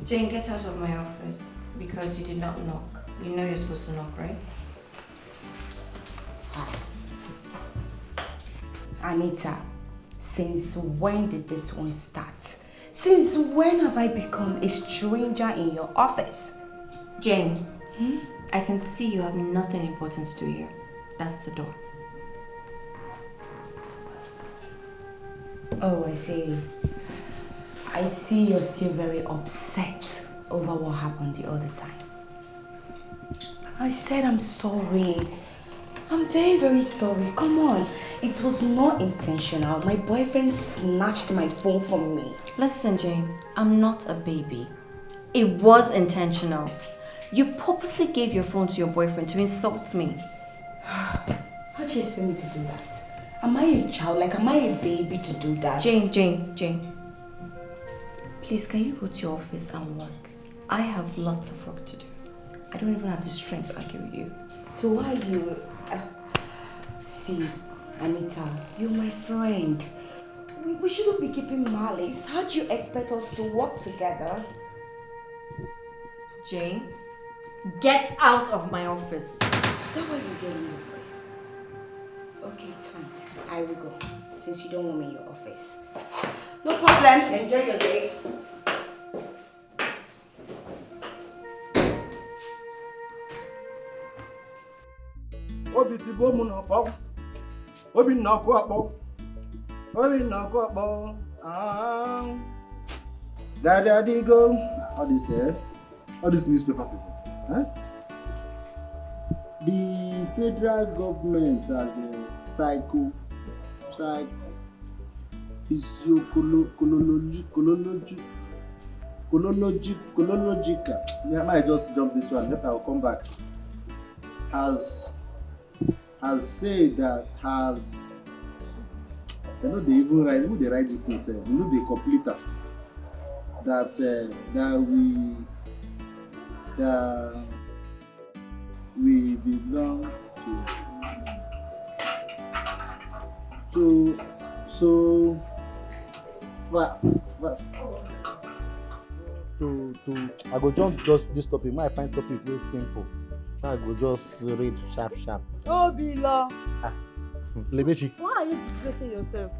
Jane, get out of my office because you did not knock. You know you're supposed to knock, right? Anita, since when did this one start? Since when have I become a stranger in your office? Jane, I can see you have nothing important to do here. That's the door. Oh, I see. I see you're still very upset over what happened the other time. I said I'm sorry. I'm very, very sorry. Come on. It was not intentional. My boyfriend snatched my phone from me. Listen, Jane, I'm not a baby. It was intentional. You purposely gave your phone to your boyfriend to insult me. How do you expect me to do that? Am I a child? Like, am I a baby to do that? Jane. Please, can you go to your office and work? I have lots of work to do. I don't even have the strength to argue with you. So why you... See, Anita, you're my friend. We shouldn't be keeping malice. How do you expect us to work together? Jane, get out of my office. Is that why you're getting your voice? Okay, it's fine. I will go, since you don't want me in your office. No problem. Enjoy your day. Obi ti bo mu na po. Obi na ko apo. Daddy go. How do you say? All these newspaper people. Huh? The federal government has a physiological. I might just jump this one. Later I'll come back. Has said that they know they even write. Who they write this thing? They know they complete that. That we belong to. I go just this topic. I find topic very simple. I go just read sharp. Oh, Bila. Lebechi. Why are you disgracing yourself?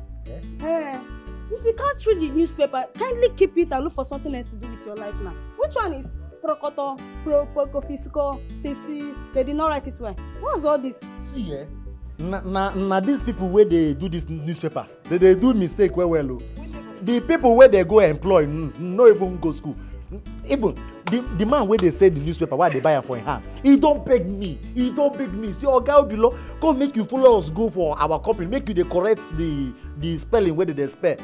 Hey, if you can't read the newspaper, kindly keep it and look for something else to do with your life now. Which one is Prokoto, Physical, Fisi? They did not write it well. What's all this? See, na these people where they do this newspaper, they do mistake well. The people where they go employ, no even go school. Even the man where they say the newspaper, why they buy am for him hand, he don't beg me. See, Oga Obilo, come make you follow us go for our company, make you they correct the spelling where they spell.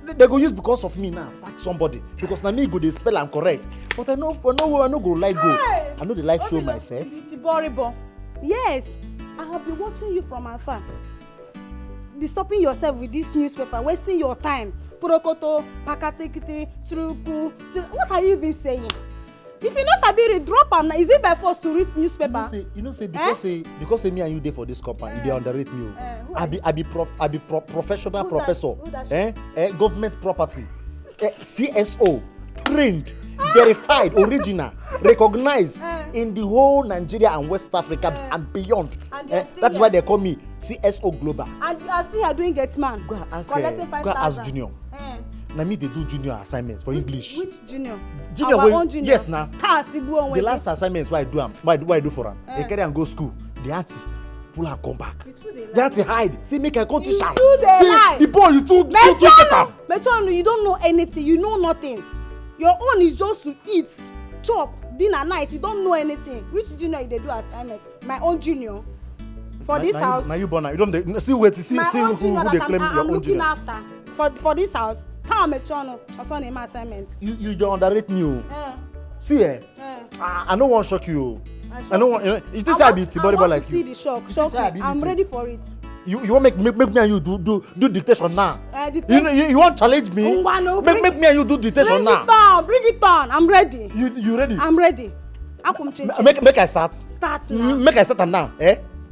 They go use because of me now, sack somebody. Because now me go they spell and correct. But I know for no way I no go like go. I know the life show myself. It's horrible. Yes, I have been watching you from afar. Disturbing yourself with this newspaper, wasting your time. Prokoto, Pakatekitiri, Truku. What are you even saying? If you know sabi read, drop am. Is it by force to read newspaper? You know say because say me and you dey for this company, they underrate me. I be professional professor. Government property. CSO, trained, verified, original, recognized in the whole Nigeria and West Africa and beyond. That's why they call me CSO Global. And you are still here doing Gateman. Go ask Junior. Na me they do junior assignments for English. Which junior? Our own junior. Yes, now. The last assignment why I do why I do for him. They carry and go school. The auntie pull and come back. The auntie hide. See make I come teach am. See the boy you too better. Metron, you don't know anything. You know nothing. Your own is just to eat, chop, dinner, night. You don't know anything. Which junior they do assignment? My own junior. For this house. Now you born now. You don't see where to see who they claim your own junior. I'm looking after. For this house. Come Metron, also name assignments. You don't underrate me. See I don't want to shock you. I don't want. You think I be Tiboribo like you? See the shock. I'm ready for it. You want make me and you do dictation now? You want challenge me? Make me and you do dictation now. Bring it on. I'm ready. You ready? I'm ready. Make I start. Start now. Make I start now.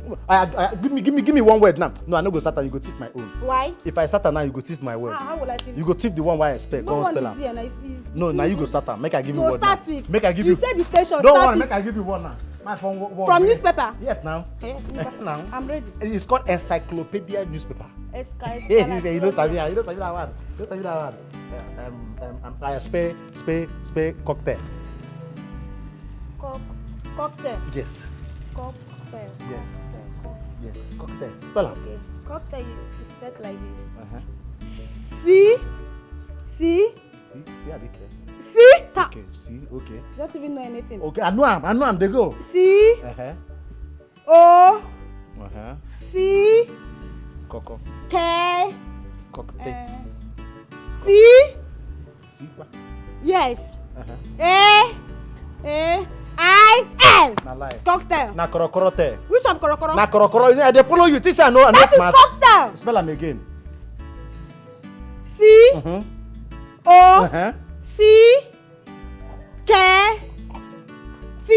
Give me one word now. No, I no go start. You go thief my own. Why? If I start now, you go thief my word. How will I think? You go thief the one why I spell. No Go one spell is here. am. No, now you go start. Make I give you No, one now. start it. Make I give you. You said the station. Don't start worry, it. make I give you one now. My phone. From newspaper? Yes, now. Yeah, Now. I'm ready. It's called Encyclopedia newspaper. Sky. Yeah, you don't sabi that one. You don't sabi that one. I spell cocktail. Cocktail. Yes. Cocktail. Yes. Yes. Cocktail. Spell am. Okay. Cocktail is spelled like this. See, C. I be clear. C. Ta. Okay, see, okay. You don't even know anything. Okay, I know am, they go. C. Uh-huh. O. C. Coco. K. Cocktail. T. See what? Yes. Uh-huh. A. I. L. Na lie. Cocktail. Na korokorote. Which one korokoro? Na korokoro. They follow you. This I know. I know That is smart. cocktail. Spell am again. C. O. C. K. T.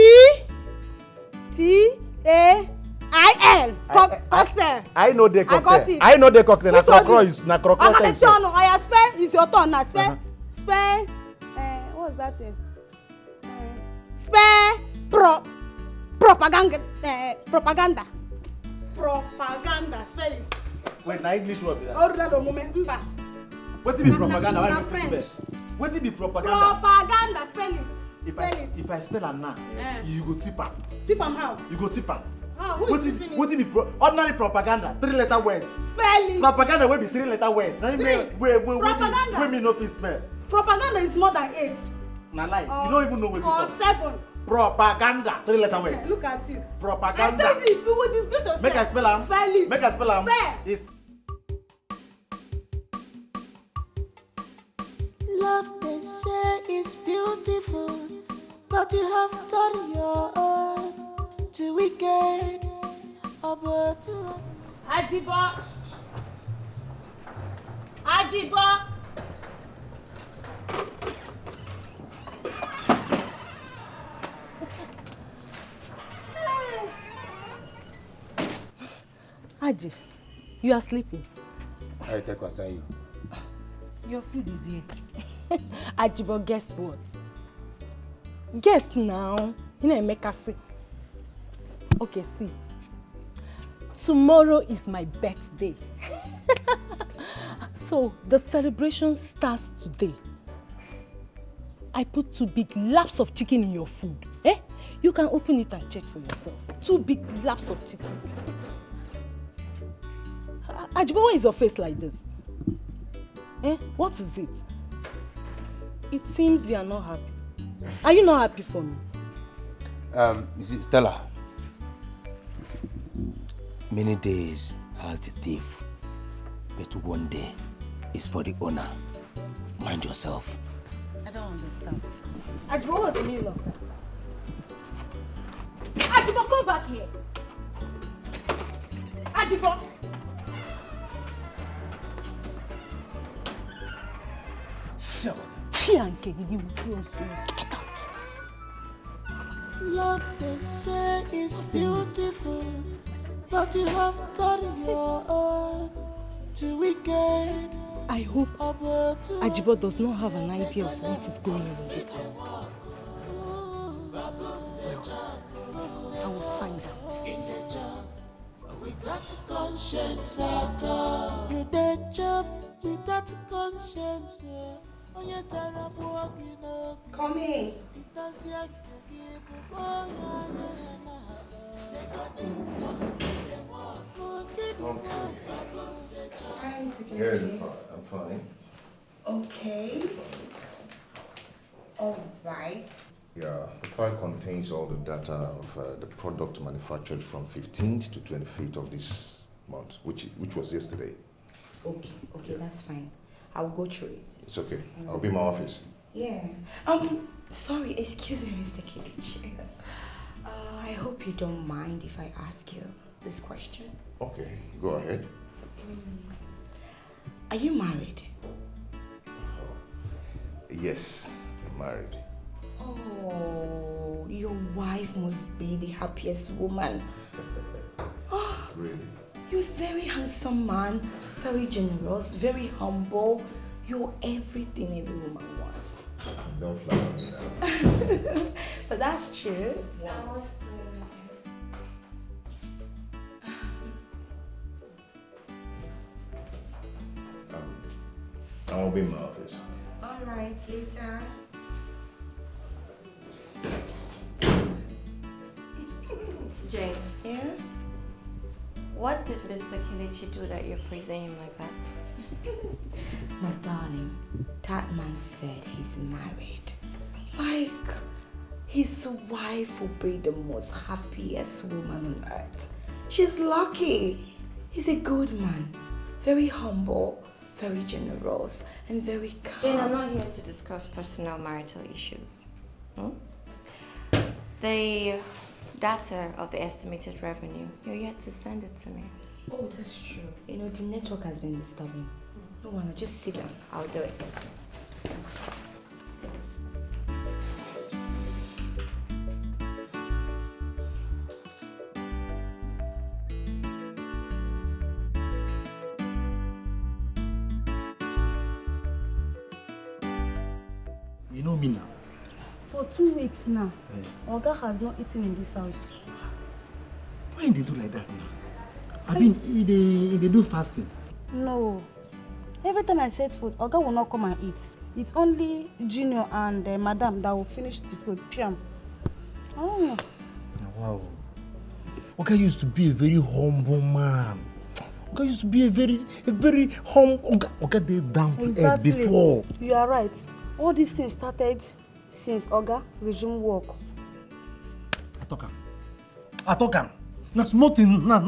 A. I. L. Cocktail. I know the cocktail. I got it. I know the cocktail. Na Which one korokoro is- is na korokorote. I spell. It's your turn now. Spell. Uh-huh. Spell. What's that thing? Spell. Propaganda. Propaganda. Propaganda. Spell it. Wait, na English word be that. Hold that a moment. Mba. Wetin be propaganda? Why na you fit French. spell? Wetin be propaganda? Propaganda. Spell it. If I spell am now, you go tip am. Tip am how? You go tip am. How? Who is tipping it? Wetin be ordinary propaganda? 3-letter words. Spell it. Propaganda wey be 3-letter words. Na im Propaganda. wey me no fit spell. Propaganda is more than 8. Na lie. You don't even know wetin Or talk. 7. Propaganda. 3-letter words. Look at you. Propaganda. I said this. You will disgrace yourself. Make I spell am. Spell it. Make I spell am. Spell. It's Love they say is beautiful, but you have done your own. Too wicked, about to. Ajibo. Aji, you are sleeping. I take concern you. Your food is here. Ajibo, guess what? Guess now. You know, make us say. Okay, see. Tomorrow is my birthday. So the celebration starts today. I put 2 big laps of chicken in your food. You can open it and check for yourself. 2 big laps of chicken. Ajibo, why is your face like this? What is it? It seems you are not happy. Are you not happy for me? You see, Stella. Many days has the thief, but one day is for the owner. Mind yourself. I don't understand. Ajibo, what's the meaning of that? Ajibo, come back here. Ajibo. Get out. Love they say is beautiful, but you have done your own. Too wicked. I hope Ajibo does not have an idea of what is going on in this house. I will find out. Without conscience at all. You dead job without conscience. Come in. Yeah, I'm fine. Okay. All right. Yeah, the file contains all the data of the product manufactured from 15th to 25th of this month, which was yesterday. Okay, that's fine. I will go through it. It's okay. I'll be in my office. Yeah. Sorry, excuse me, Mr. Kilichi. I hope you don't mind if I ask you this question. Okay, go ahead. Are you married? Yes, I'm married. Oh, your wife must be the happiest woman. Oh, Really? You're a very handsome man, very generous, very humble. You're everything every woman wants. Don't flatter me now. But that's true. I'll be in my office. All right, later. Jane, Yeah? what did Mr. Kelechi do that you're praising him like that? My darling, that man said he's married. Like, his wife will be the most happiest woman on earth. She's lucky. He's a good man, very humble, very generous, and very Jane, I'm calm. not here to discuss personal marital issues. The data of the estimated revenue, you're yet to send it to me. Oh, that's true. You know, the network has been disturbing. No one, just sit down. I'll do it. You know me now. For 2 weeks now, Oga has not eaten in this house. Why they do like that now? I mean, they do fasting. No. Every time I set food, Oga will not come and eat. It's only Junior and Madam that will finish the food. Piam. I don't know. Wow. Oga used to be a very humble man. Oga used to be a very humble. Oga did down to earth before. You are right. All these things started since Oga resumed work. I talk am. Na small thing, na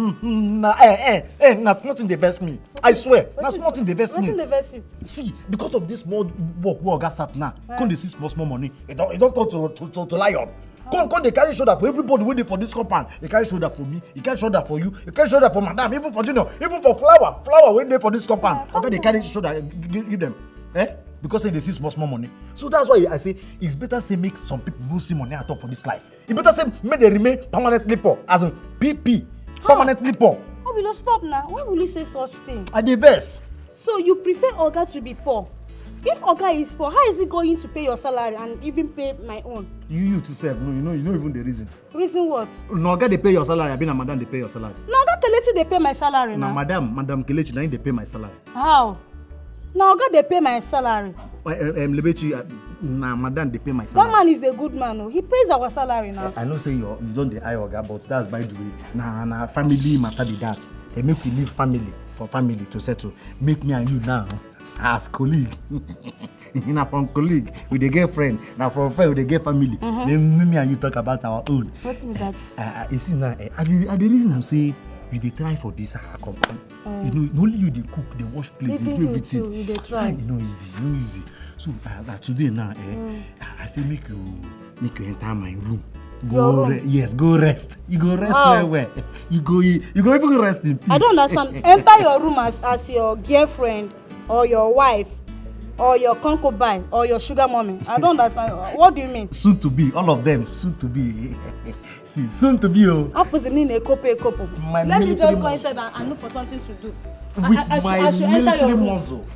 small thing dey vex me. I swear, na small thing dey vex me. Wetin dey vex you? See, because of this small work wey Oga start now, come dey see small money. It don't turn to lion. Come dey carry shoulder for everybody wey dey for this compound. He carry shoulder for me, he carry shoulder for you, he carry shoulder for Madam, even for Junior, even for Flower wey dey for this compound. Oga dey carry shoulder give them. Because they see small money. So that's why I say it's better say make some people no see money at all for this life. It better say make they remain permanently poor, as in PP, permanently poor. Oh, we don't stop now. Why will you say such thing? I dey vex. So you prefer Oga to be poor? If Oga is poor, how is he going to pay your salary and even pay my own? You to serve, no, you know even the reason. Reason what? No, Oga dey pay your salary, I been a Madam dey pay your salary. No, Oga Kelechi dey pay my salary now. Na Madam Kelechi na him dey pay my salary. How? Now Oga dey pay my salary. Lebechi, na Madam dey pay my salary. That man is a good man. Oh. He pays our salary now. I know say you don't dey eye Oga, but that's by the way. Na family matter be that. They make we leave family for family to settle. Make me and you now as colleague. Na from colleague we dey get friend. Na from friend we dey get family. Then me and you talk about our own. What's with that? You see now, the reason I'm saying you dey try for this company. You know, only you dey cook, dey wash plates, dey do everything. Too, you dey try. No easy. So today now, I say make you enter my room. Go rest. You go rest where? You go even rest in peace. I don't understand. Enter your room as your girlfriend or your wife or your concubine or your sugar mommy. I don't understand. What do you mean? Soon to be, all of them soon to be. See, soon to be. Oh. Let me just go inside and look for something to do. With my military muscle.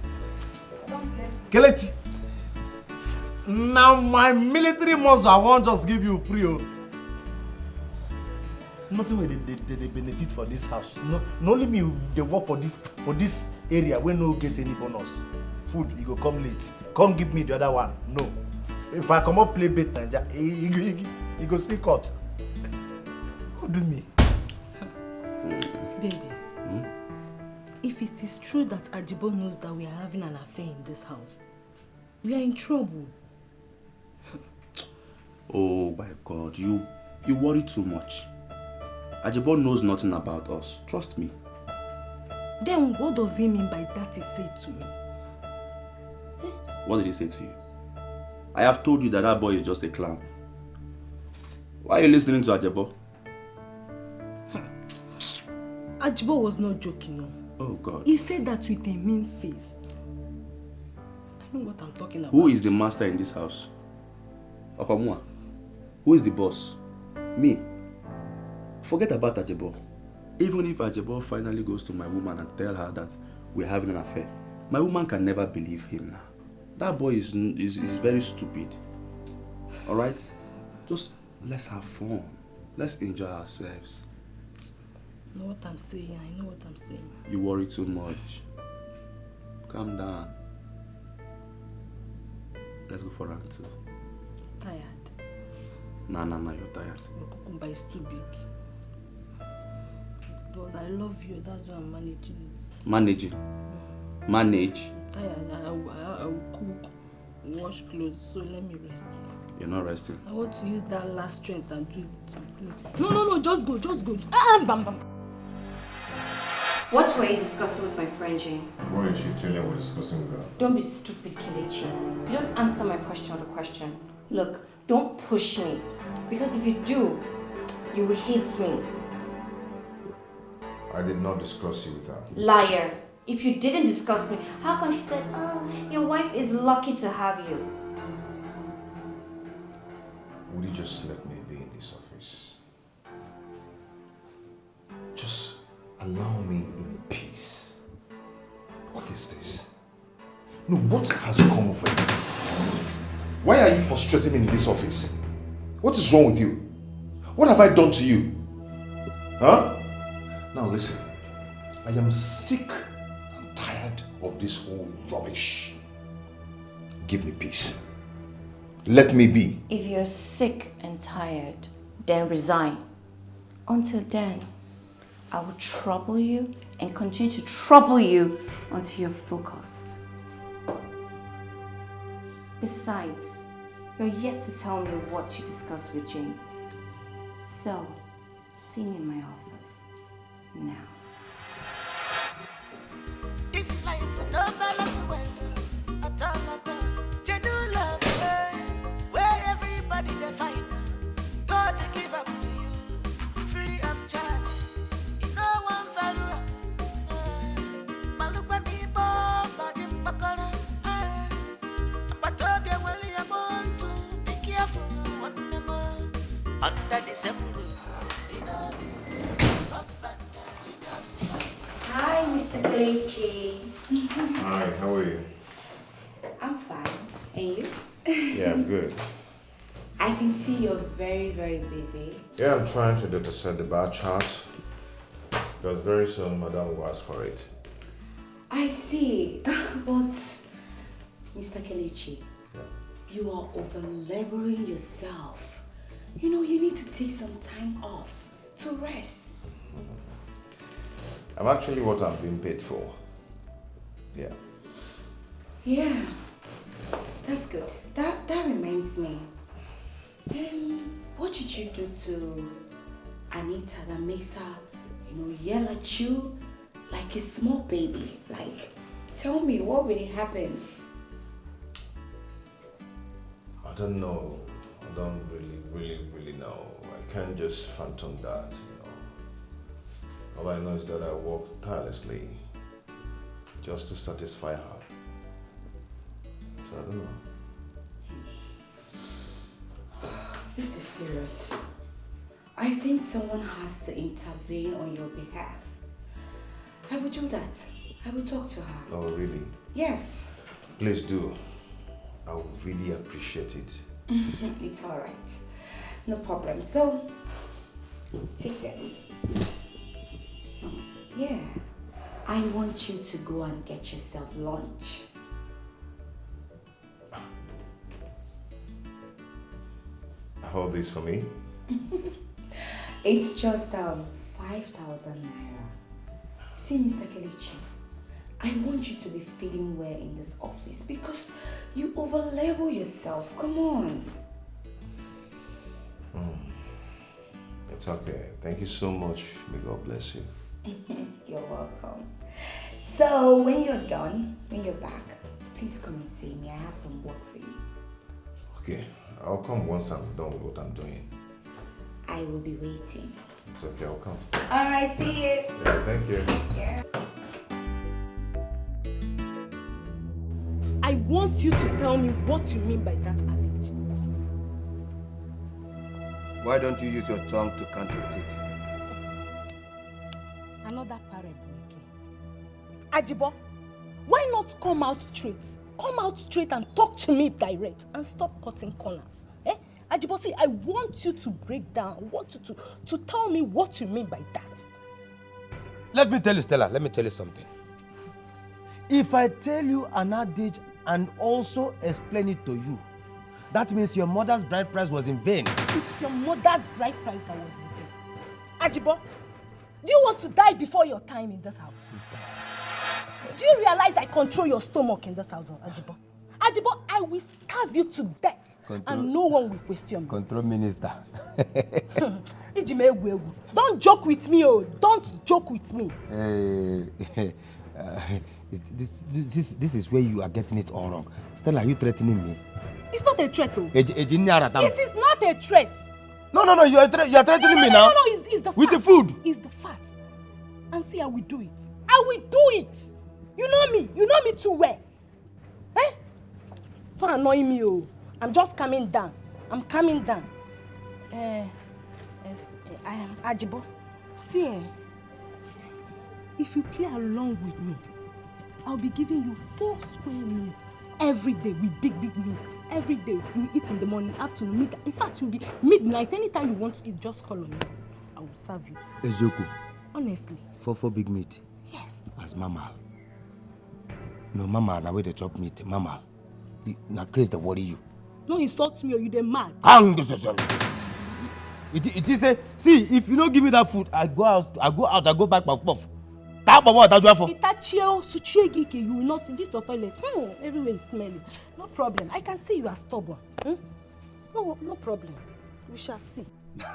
Kelechi. Now my military muscle, I won't just give you free. Oh. Nothing where they benefit for this house. No only me they work for this area where no get any bonus. Food, you go come late. Come give me the other one. No. If I come up play bet Naija, you go still cut. Who do me? Baby, if it is true that Ajibo knows that we are having an affair in this house, we are in trouble. Oh my God, you worry too much. Ajibo knows nothing about us. Trust me. Then what does he mean by that he said to me? What did he say to you? I have told you that boy is just a clown. Why are you listening to Ajibo? Ajibo was not joking. No. Oh God. He said that with a mean face. I know what I'm talking about. Who is the master in this house? Okamua. Who is the boss? Me. Forget about Ajibo. Even if Ajebo finally goes to my woman and tell her that we're having an affair, my woman can never believe him now. That boy is very stupid. Alright? Just let's have fun. Let's enjoy ourselves. I know what I'm saying. I know what I'm saying. You worry too much. Calm down. Let's go for round 2. Tired. Nah, you're tired. Your cucumber is too big. But I love you. That's why I'm managing it. Manage. I'm tired. I will cook, wash clothes. So let me rest. You're not resting. I want to use that last strength and do it. No. Just go. Bam. What were you discussing with my friend Jane? What did she tell you we're discussing with her? Don't be stupid, Kelechi. You don't answer my question or the question. Look, don't push me. Because if you do, you will hate me. I did not discuss you with her. Liar. If you didn't discuss me, how come she said, oh, your wife is lucky to have you? Would you just let me be in this office? Just allow me in peace. What is this? No, what has come over you? Why are you frustrating me in this office? What is wrong with you? What have I done to you? Huh? Now listen, I am sick and tired of this whole rubbish. Give me peace. Let me be. If you're sick and tired, then resign. Until then, I will trouble you and continue to trouble you until you're focused. Besides, you're yet to tell me what you discussed with Jane. So, see me in my office now. This life will not balance well at all. Genuine love, where everybody they find. God they give up to you, free of charge. You know one value. Malupa ni bomba ni pakora. But Toby William want to be careful one more. Under the same roof, you know this husband, genius. Hi, Mr. Kelechi. Hi, how are you? I'm fine. And you? Yeah, I'm good. I can see you're very, very busy. Yeah, I'm trying to data set the bar chart. Because very soon, Madam will ask for it. I see. But, Mr. Kelechi, you are over-laboring yourself. You know, you need to take some time off to rest. I'm actually what I'm being paid for. Yeah. Yeah, that's good. That reminds me. What did you do to Anita that makes her, yell at you like a small baby? Like, tell me, what really happened? I don't know. I don't really know. I can't just phantom that, All I know is that I worked tirelessly just to satisfy her. So I don't know. This is serious. I think someone has to intervene on your behalf. I will do that. I will talk to her. Oh, really? Yes. Please do. I would really appreciate it. It's all right. No problem. So, take this. Yeah. I want you to go and get yourself lunch. Hold this for me. It's just 5,000 naira. See, Mr. Kelechi, I want you to be feeling well in this office because you overlabel yourself. Come on. It's okay. Thank you so much. May God bless you. You're welcome. So, when you're done, when you're back, please come and see me. I have some work for you. Okay. I'll come once I'm done with what I'm doing. I will be waiting. It's okay. I'll come. All right, see you. Yeah, thank you. Yeah. I want you to tell me what you mean by that adage. Why don't you use your tongue to counter it? another parable again. Ajibo, why not come out straight? Come out straight and talk to me direct and stop cutting corners. Eh? Ajibo, see, I want you to break down. I want you to tell me what you mean by that. Let me tell you, Stella, let me tell you something. If I tell you an adage and also explain it to you, that means your mother's bride price was in vain. It's your mother's bride price that was in vain. Ajibo, do you want to die before your time in this house? Do you realize I control your stomach in this house, Ajibo? Ajibo, I will starve you to death and no one will question me. Control minister. Don't joke with me, oh. Don't joke with me. This is where you are getting it all wrong. Stella, are you threatening me? It's not a threat, though. It is not a threat. No, you are threatening me now. No, it's the fact. With the food. It's the fact. And see, I will do it. I will do it. You know me. You know me too well. Eh? Don't annoy me, oh. I'm just coming down. I'm coming down. Yes, I am Ajibo. See, if you play along with me, I'll be giving you 4 square meals every day with big meals. Every day. You eat in the morning, afternoon, midnight. In fact, you'll be midnight. Anytime you want to eat, just call on me. I will serve you. Ezoku. Honestly. 4 big meat. Yes. As mama. No, mama, now where they chop meat. Mama. Now crazy to worry you. No insult me or you dey mad. It is a see, if you don't give me that food, I go out, I go back puff. Tap what I do for. You will not this your toilet. Everywhere is smelly. No problem. I can see you are stubborn. No problem. We shall see.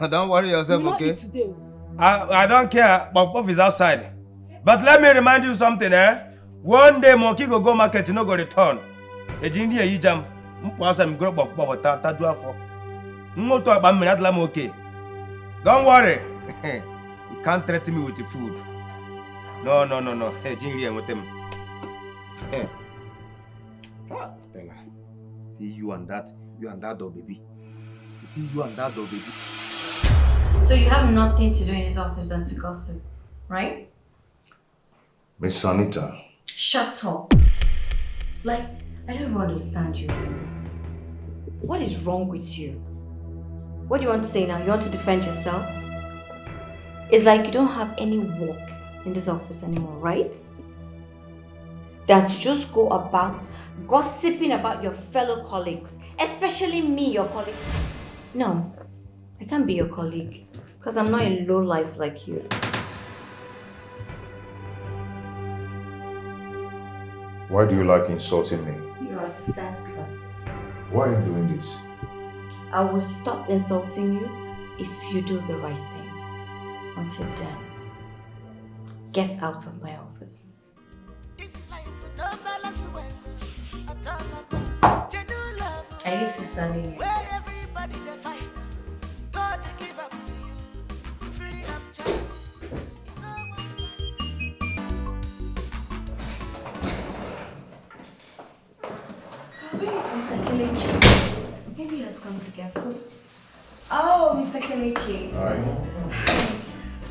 Don't worry yourself, okay? Today. I don't care. Puff is outside. But let me remind you something, One day monkey go market, you no go return. Ejindi e jam. Mpwasa mi grow puff ta do afọ. Talk about me that okay. Don't worry. You can't threaten me with the food. No. Hey, Jinri and with them. Stella. See you and that dog baby. You see you and that dog baby. So you have nothing to do in his office than to gossip, right? Miss Anita. Shut up. Like, I don't even understand you. What is wrong with you? What do you want to say now? You want to defend yourself? It's like you don't have any work in this office anymore, right? That you just go about gossiping about your fellow colleagues, especially me, your colleague. No, I can't be your colleague because I'm not a low life like you. Why do you like insulting me? You are senseless. Why are you doing this? I will stop insulting you if you do the right thing. Until then, get out of my office. Are you still standing here? Where is Mr. Kelechi? Maybe he has come to get food. Oh, Mr. Kelechi. Hi.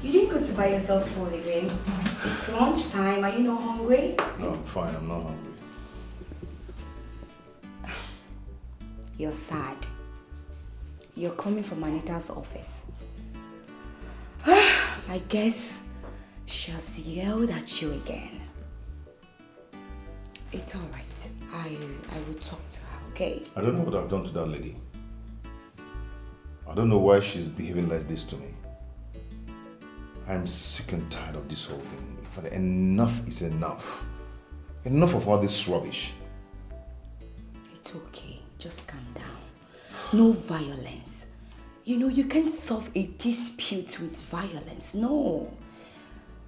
You didn't go to buy yourself food again. It's lunchtime. Are you not hungry? No, I'm fine. I'm not hungry. You're sad. You're coming from Anita's office. I guess she has yelled at you again. It's all right. I will talk to her, okay? I don't know what I've done to that lady. I don't know why she's behaving like this to me. I'm sick and tired of this whole thing. In fact, enough is enough. Enough of all this rubbish. It's okay. Just calm down. No violence. You know, you can't solve a dispute with violence. No.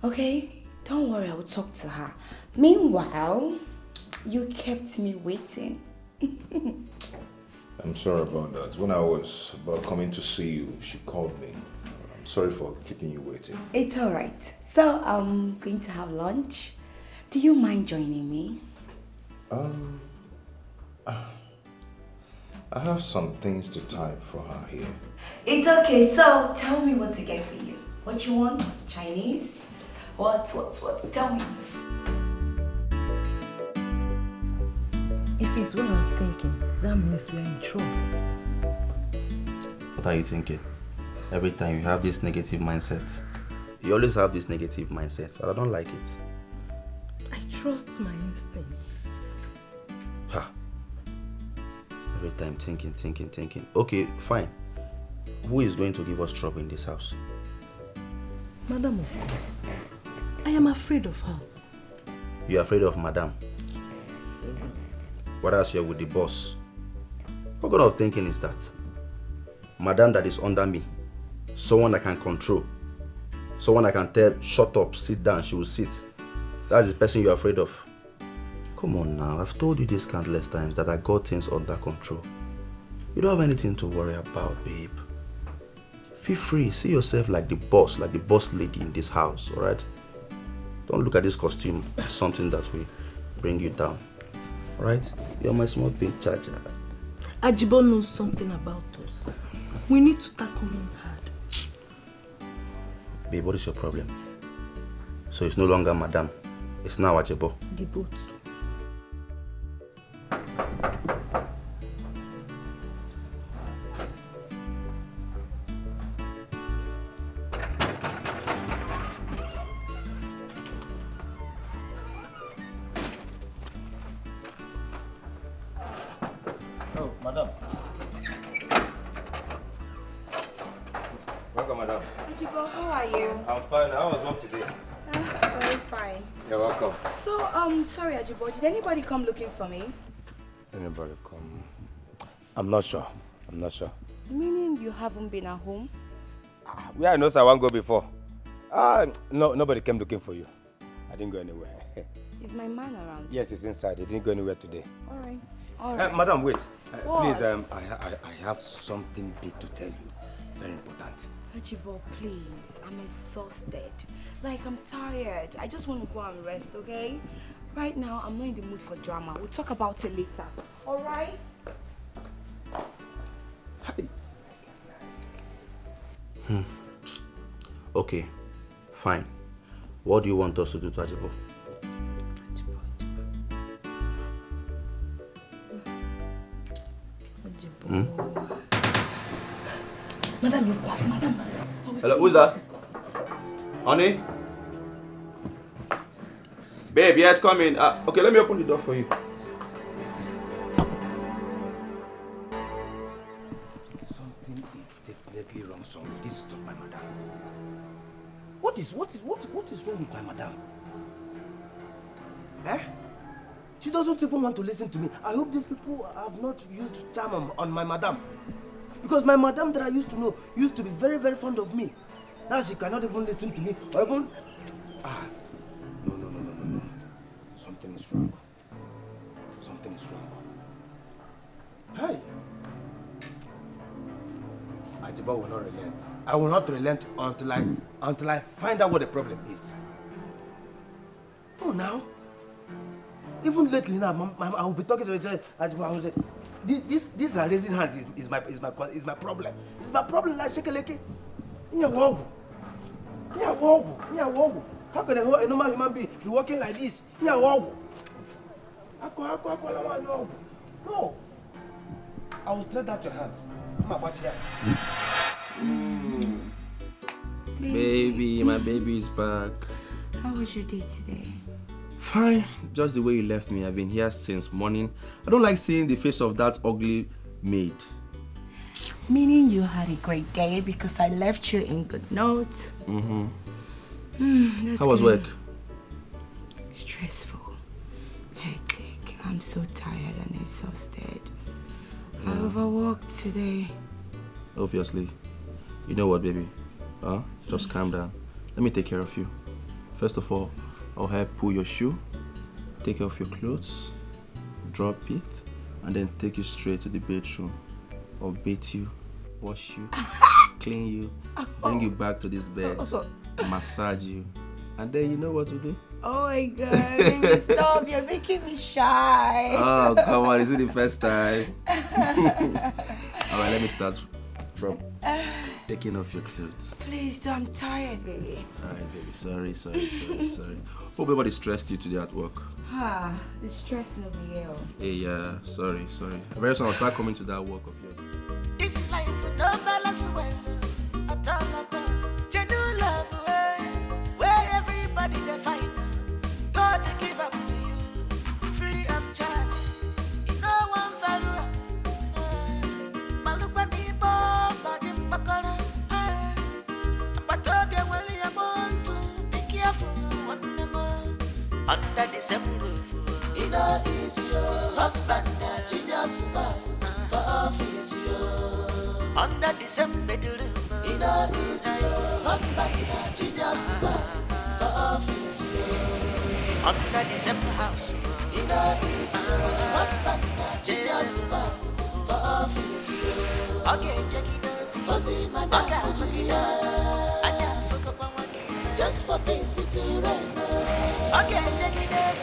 Okay? Don't worry, I will talk to her. Meanwhile, you kept me waiting. I'm sorry about that. When I was about coming to see you, she called me. I'm sorry for keeping you waiting. It's all right. So I'm going to have lunch. Do you mind joining me? I have some things to type for her here. It's okay. So tell me what to get for you. What you want? Chinese What? Tell me. If it's what I'm thinking, that means we're in trouble. What are you thinking? Every time you have this negative mindset. You always have this negative mindset, and I don't like it. I trust my instincts. Ha. Every time thinking. Okay, fine. Who is going to give us trouble in this house? Madam, of course. I am afraid of her. You're afraid of Madam? What else you're with the boss? What kind of thinking is that? Madam that is under me. Someone I can control. Someone I can tell, shut up, sit down, she will sit. That's the person you're afraid of. Come on now, I've told you this countless times that I got things under control. You don't have anything to worry about, babe. Feel free, see yourself like the boss lady in this house, alright? Don't look at this costume as something that will bring you down. Alright? You're my small pin charger. Ajibo knows something about us. We need to tackle him hard. Babe, what is your problem? So it's no longer Madam. It's now Ajibo. The boat. Oh, Madam. Welcome, Madam. Ajibo, how are you? I'm fine. How was work today? Very fine. You're welcome. So, sorry, Ajibo, did anybody come looking for me? Anybody come? I'm not sure. Meaning you haven't been at home? Where I know I won't go before. No, nobody came looking for you. I didn't go anywhere. Is my man around? Yes, he's inside. He didn't go anywhere today. All right. Madam, wait. What? Please, I have something big to tell you. Very important. Ajibo, please. I'm exhausted. Like, I'm tired. I just want to go and rest, okay? Right now, I'm not in the mood for drama. We'll talk about it later. All right? Okay, fine. What do you want us to do to Ajibo? Madam is back, madam. Hello, who's that? Honey? Babe, yes, come in. Okay, let me open the door for you. Something is definitely wrong somewhere. This is not my madam. What is wrong with my madam? Eh? She doesn't even want to listen to me. I hope these people have not used charm on my madam. Because my madam that I used to know used to be very, very fond of me. Now she cannot even listen to me or even... No. Something is wrong. Hey! Ajiba will not relent. I will not relent until I find out what the problem is. Oh, now? Even lately now, I will be talking to her. Ajiba, I will say, this raising hands is my problem. It's my problem, like Shekeleke. How can a normal human being be walking like this? No. I will straight out your hands. Baby, my baby is back. How was your day today? Fine, just the way you left me. I've been here since morning. I don't like seeing the face of that ugly maid. Meaning you had a great day because I left you in good notes. How was work? Stressful, hectic. I'm so tired and exhausted. I overworked today. Obviously. You know what, baby? Just calm down. Let me take care of you. First of all, I'll help pull your shoe, take off your clothes, drop it, and then take you straight to the bedroom. I'll bathe you, wash you, clean you, bring you back to this bed, massage you, and then you know what to do? Oh my God, baby, stop. You're making me shy. Oh, come on. Is it the first time? All right, let me start from taking off your clothes. Please, I'm tired, baby. Alright, baby. Sorry. Hope everybody stressed you today at work. The stress over here. Hey, yeah, sorry. Very soon I'll start coming to that work of yours. This life with no balance well. At all. Genuine love, where everybody they find. God they give up to you, free of charge. You know one value. Malukani bomba gimbakara. But okay, well you want to be careful one more. Under the same roof, you know is your husband, genius stuff for office. Under the same bedroom, you know is your husband, genius stuff for office. Under the same house, you know is your husband, genius stuff for office. Okay, check it out. Just for peace to reign. Okay, check it out.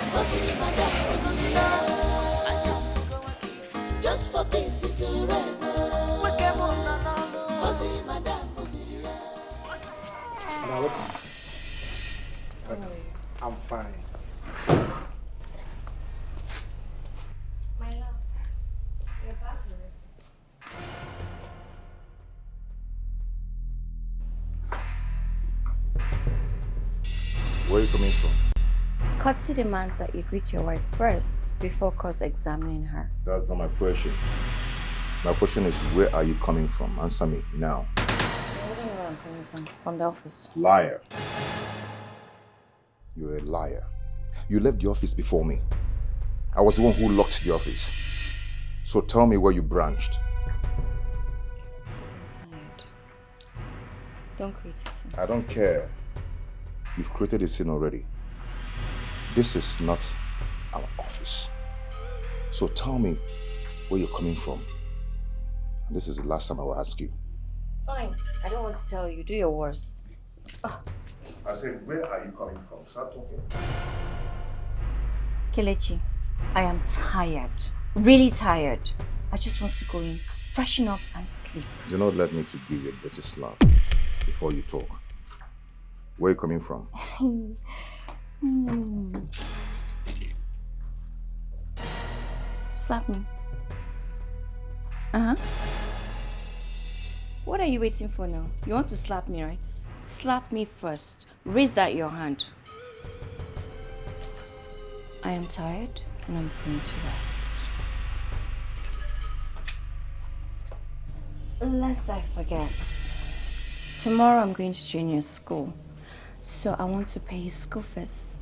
Just for peace to reign. Now look. I'm fine. My love, you're back. Where are you coming from? Courtesy demands that you greet your wife first before cross-examining her. That's not my question. My question is, where are you coming from? Answer me now. Where do you know where I'm coming from the office. Liar. You're a liar. You left the office before me. I was the one who locked the office. So tell me where you branched. I'm tired. Don't create a scene. I don't care. You've created a scene already. This is not our office. So tell me where you're coming from. And this is the last time I will ask you. Fine. I don't want to tell you. Do your worst. I said, where are you coming from? Start talking. Kelechi, I am tired. Really tired. I just want to go in, freshen up and sleep. Do not let me to give you a better slap before you talk. Where are you coming from? Slap me. What are you waiting for now? You want to slap me, right? Slap me first. Raise that your hand. I am tired and I'm going to rest. Lest I forget, tomorrow I'm going to junior school. So I want to pay his school fees.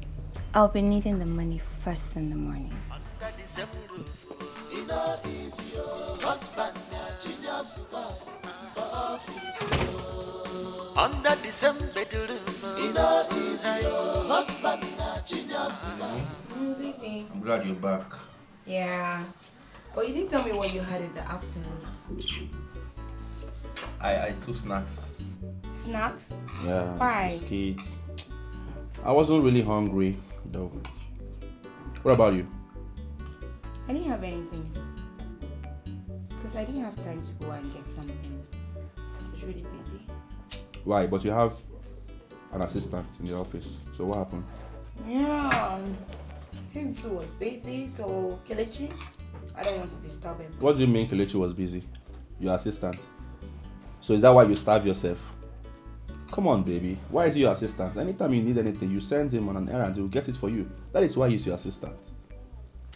I'll be needing the money first in the morning. Under the same roof, you know is your husband, junior stuff for office. Under the same bedroom, you know is your husband, junior stuff. Baby. I'm glad you're back. Yeah. But you didn't tell me what you had in the afternoon. I took snacks. Snacks? Yeah. Why? Biscuits. I wasn't really hungry though. What about you? I didn't have anything. Because I didn't have time to go and get something. I was really busy. Why? But you have an assistant in the office. So what happened? Yeah. Him too was busy, so Kelechi, I don't want to disturb him. What do you mean Kelechi was busy? Your assistant. So is that why you starve yourself? Come on, baby. Why is he your assistant? Anytime you need anything, you send him on an errand, he will get it for you. That is why he's your assistant.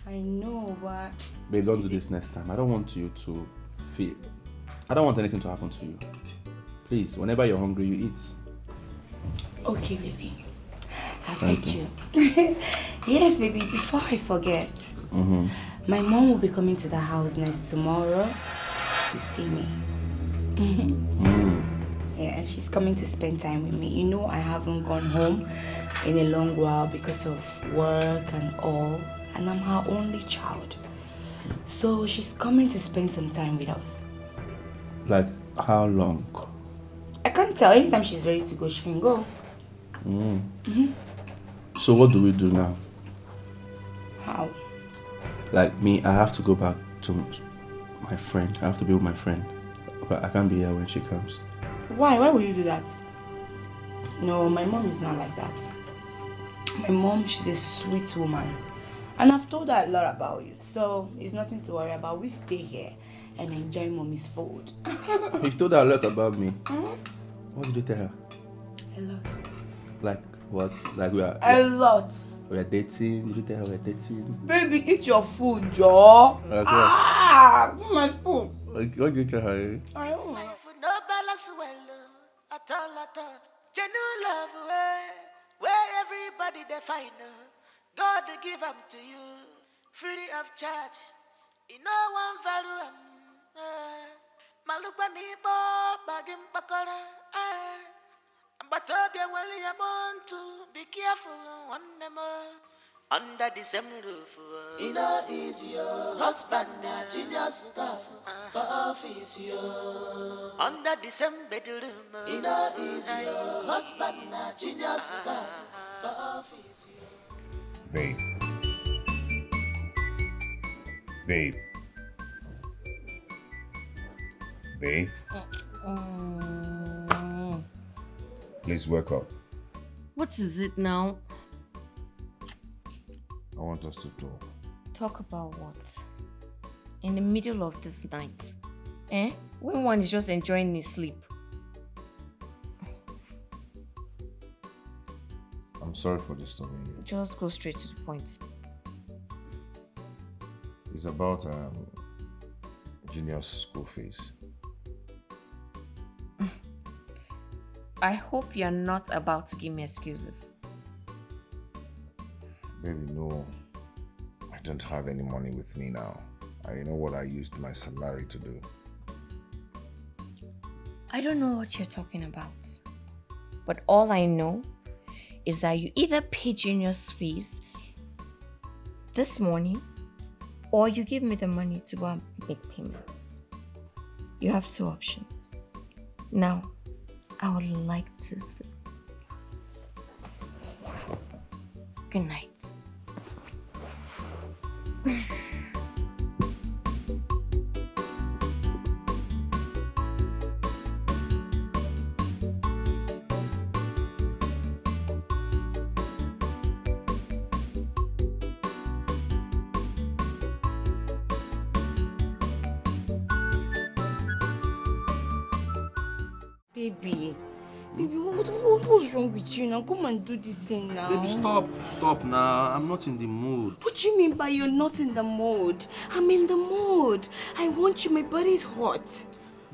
I know, but... Babe, don't do this next time. I don't want you to feel... I don't want anything to happen to you. Please, whenever you're hungry, you eat. Okay, baby. I beg you. Yes, baby, before I forget, my mom will be coming to the house next tomorrow to see me. Yeah, and she's coming to spend time with me. You know, I haven't gone home in a long while because of work and all, and I'm her only child. So she's coming to spend some time with us. Like, how long? I can't tell. Anytime she's ready to go, she can go. So what do we do now? How? Like me, I have to go back to my friend. I have to be with my friend. Look, I can't be here when she comes. Why? Why would you do that? No, my mom is not like that. My mom, she's a sweet woman. And I've told her a lot about you. So, it's nothing to worry about. We stay here and enjoy mommy's food. You told her a lot about me. What did you tell her? A lot. Like what? Like A lot. we're dating? Did you tell her we're dating? Baby, eat your food, Joe. Okay. Give my spoon. What did you tell her? I don't know. No balance well, at all. Genuine love, where everybody they find. God will give them to you, free of charge. You know one value. Malukani bo bagim pakora. But William want to be careful one more. Under the same roof, you know, is your husband, genius stuff for office, yo. Under the same bedroom, you know, is your husband, genius stuff for office, yo. Babe. Babe. Babe. Please wake up. What is it now? I want us to talk. Talk about what? In the middle of this night? When one is just enjoying his sleep. I'm sorry for disturbing you. Just go straight to the point. It's about Junior's school fees. I hope you're not about to give me excuses. Baby, no. I don't have any money with me now. I know what I used my salary to do. I don't know what you're talking about. But all I know is that you either pay Junior's fees this morning or you give me the money to go and make payments. You have two options. Now, I would like to sleep. Good night. Baby, what's wrong with you now? Come and do this thing now. Baby, stop now. I'm not in the mood. What do you mean by you're not in the mood? I'm in the mood. I want you, my body's hot.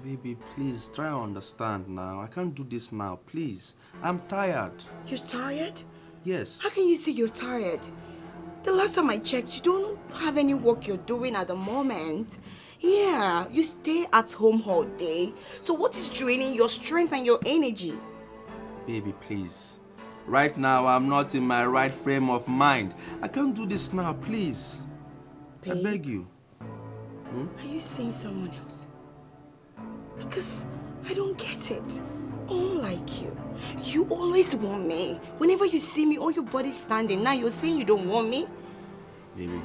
Baby, please try and understand now. I can't do this now, please. I'm tired. You're tired? Yes. How can you say you're tired? The last time I checked, you don't have any work you're doing at the moment. Yeah, you stay at home all day. So what is draining your strength and your energy? Baby, please. Right now, I'm not in my right frame of mind. I can't do this now, please. Babe, I beg you. Are you saying someone else? Because I don't get it. Unlike you. You always want me. Whenever you see me, all your body's standing. Now you're saying you don't want me? Baby,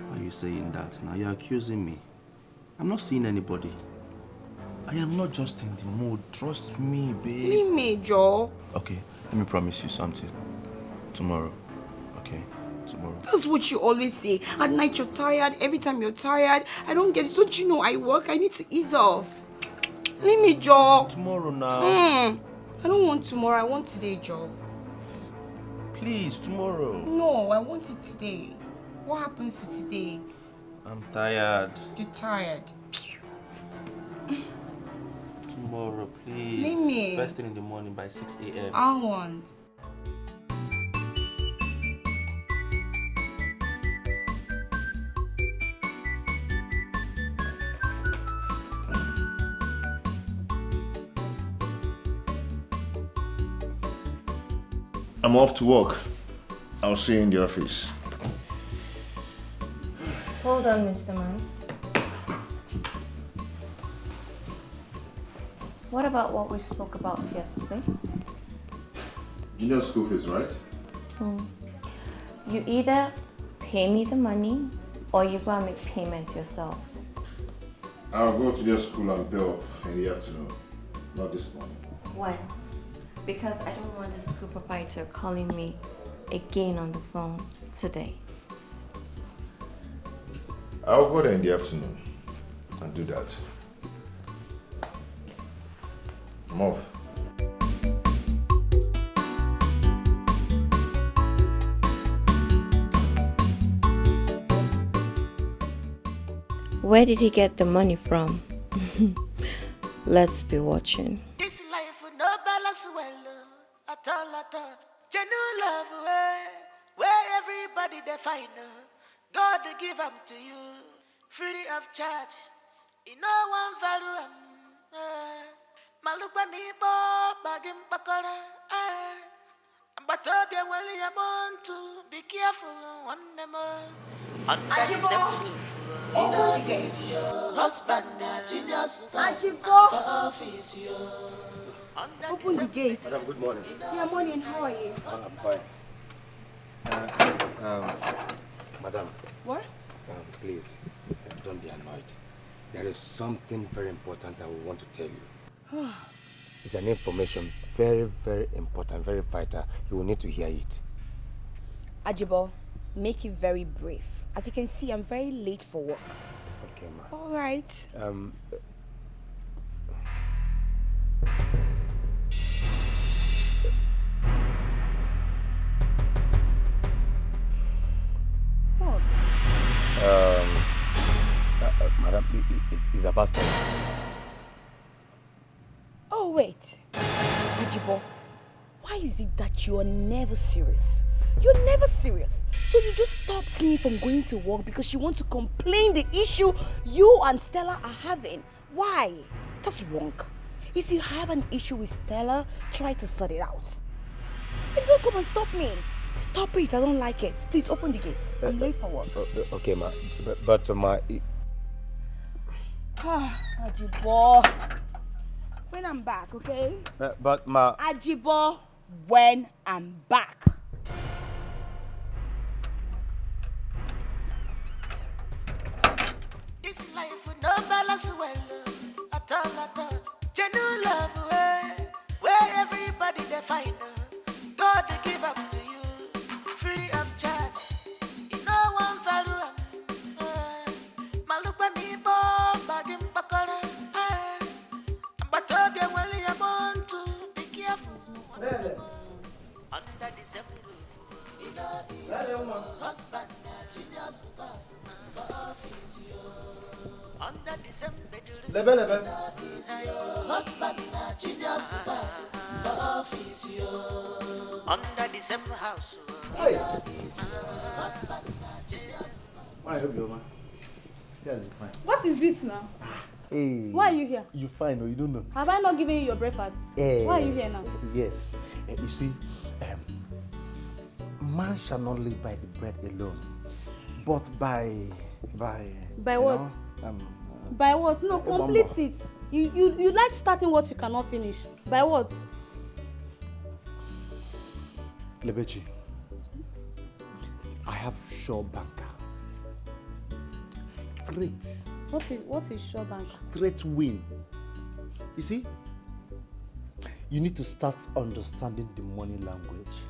why are you saying that now? You're accusing me. I'm not seeing anybody. I am not just in the mood. Trust me, babe. Me, Major. Okay, let me promise you something. Tomorrow, okay? Tomorrow. That's what you always say. At night you're tired. Every time you're tired. I don't get it. Don't you know I work? I need to ease off. Leave me, Joe. Tomorrow now. I don't want tomorrow. I want today, Joe. Please, tomorrow. No, I want it today. What happens to today? I'm tired. You're tired. Tomorrow, please. Leave me. First thing in the morning by 6 a.m. I want. I'm off to work. I'll see you in the office. Hold on, Mr. Man. What about what we spoke about yesterday? Junior school fees, right? You either pay me the money or you go and make payment yourself. I'll go to their school and pay up in the afternoon. Not this morning. Why? Because I don't want the school proprietor calling me again on the phone today. I'll go there in the afternoon and do that. I'm off. Where did he get the money from? Let's be watching. This life with no balance well at all. Genuine love where everybody they find God will give them to you free of charge. In no one value Malupani bo bagim pakora but Toby well you want to be careful one more. Under the same roof. You know, yes, your husband, genius, for office, Open the gate. Madam, good morning. Yeah, morning. How are you? I'm fine. Madam. What? Please, don't be annoyed. There is something very important I want to tell you. It's an information very, very important, very vital. You will need to hear it. Ajibo, make it very brief. As you can see, I'm very late for work. Okay, ma. All right. What? Madam, it's a bastard. Oh, wait. Ajibo, why is it that you are never serious? You're never serious. So you just stopped me from going to work because you want to complain the issue you and Stella are having. Why? That's wrong. If you have an issue with Stella, try to sort it out. And don't come and stop me. Stop it. I don't like it. Please open the gate. I'm late for work. Okay, ma. But ma. Ajibo. When I'm back, okay? But ma. Ajibo, when I'm back. This life with no balance well at all. Genuine love where everybody they find God will give up to you free of charge. In no one value Malupani bo bagim pakora but Toby well you want to be careful under the same roof. You know is your husband genius stuff for office under the same bedroom. Is your husband genius stuff for office under the same house. Is your husband genius stuff. I hope you're man. Still fine. What is it now? Hey. Why are you here? You fine or you don't know? Have I not given you your breakfast? Why are you here now? Yes. You see, man shall not live by the bread alone, but by what? By what? No, one complete more. it. You like starting what you cannot finish. By what? Lebechi, I have sure banker. Straight. What is sure bank? Straight win. You see, you need to start understanding the money language.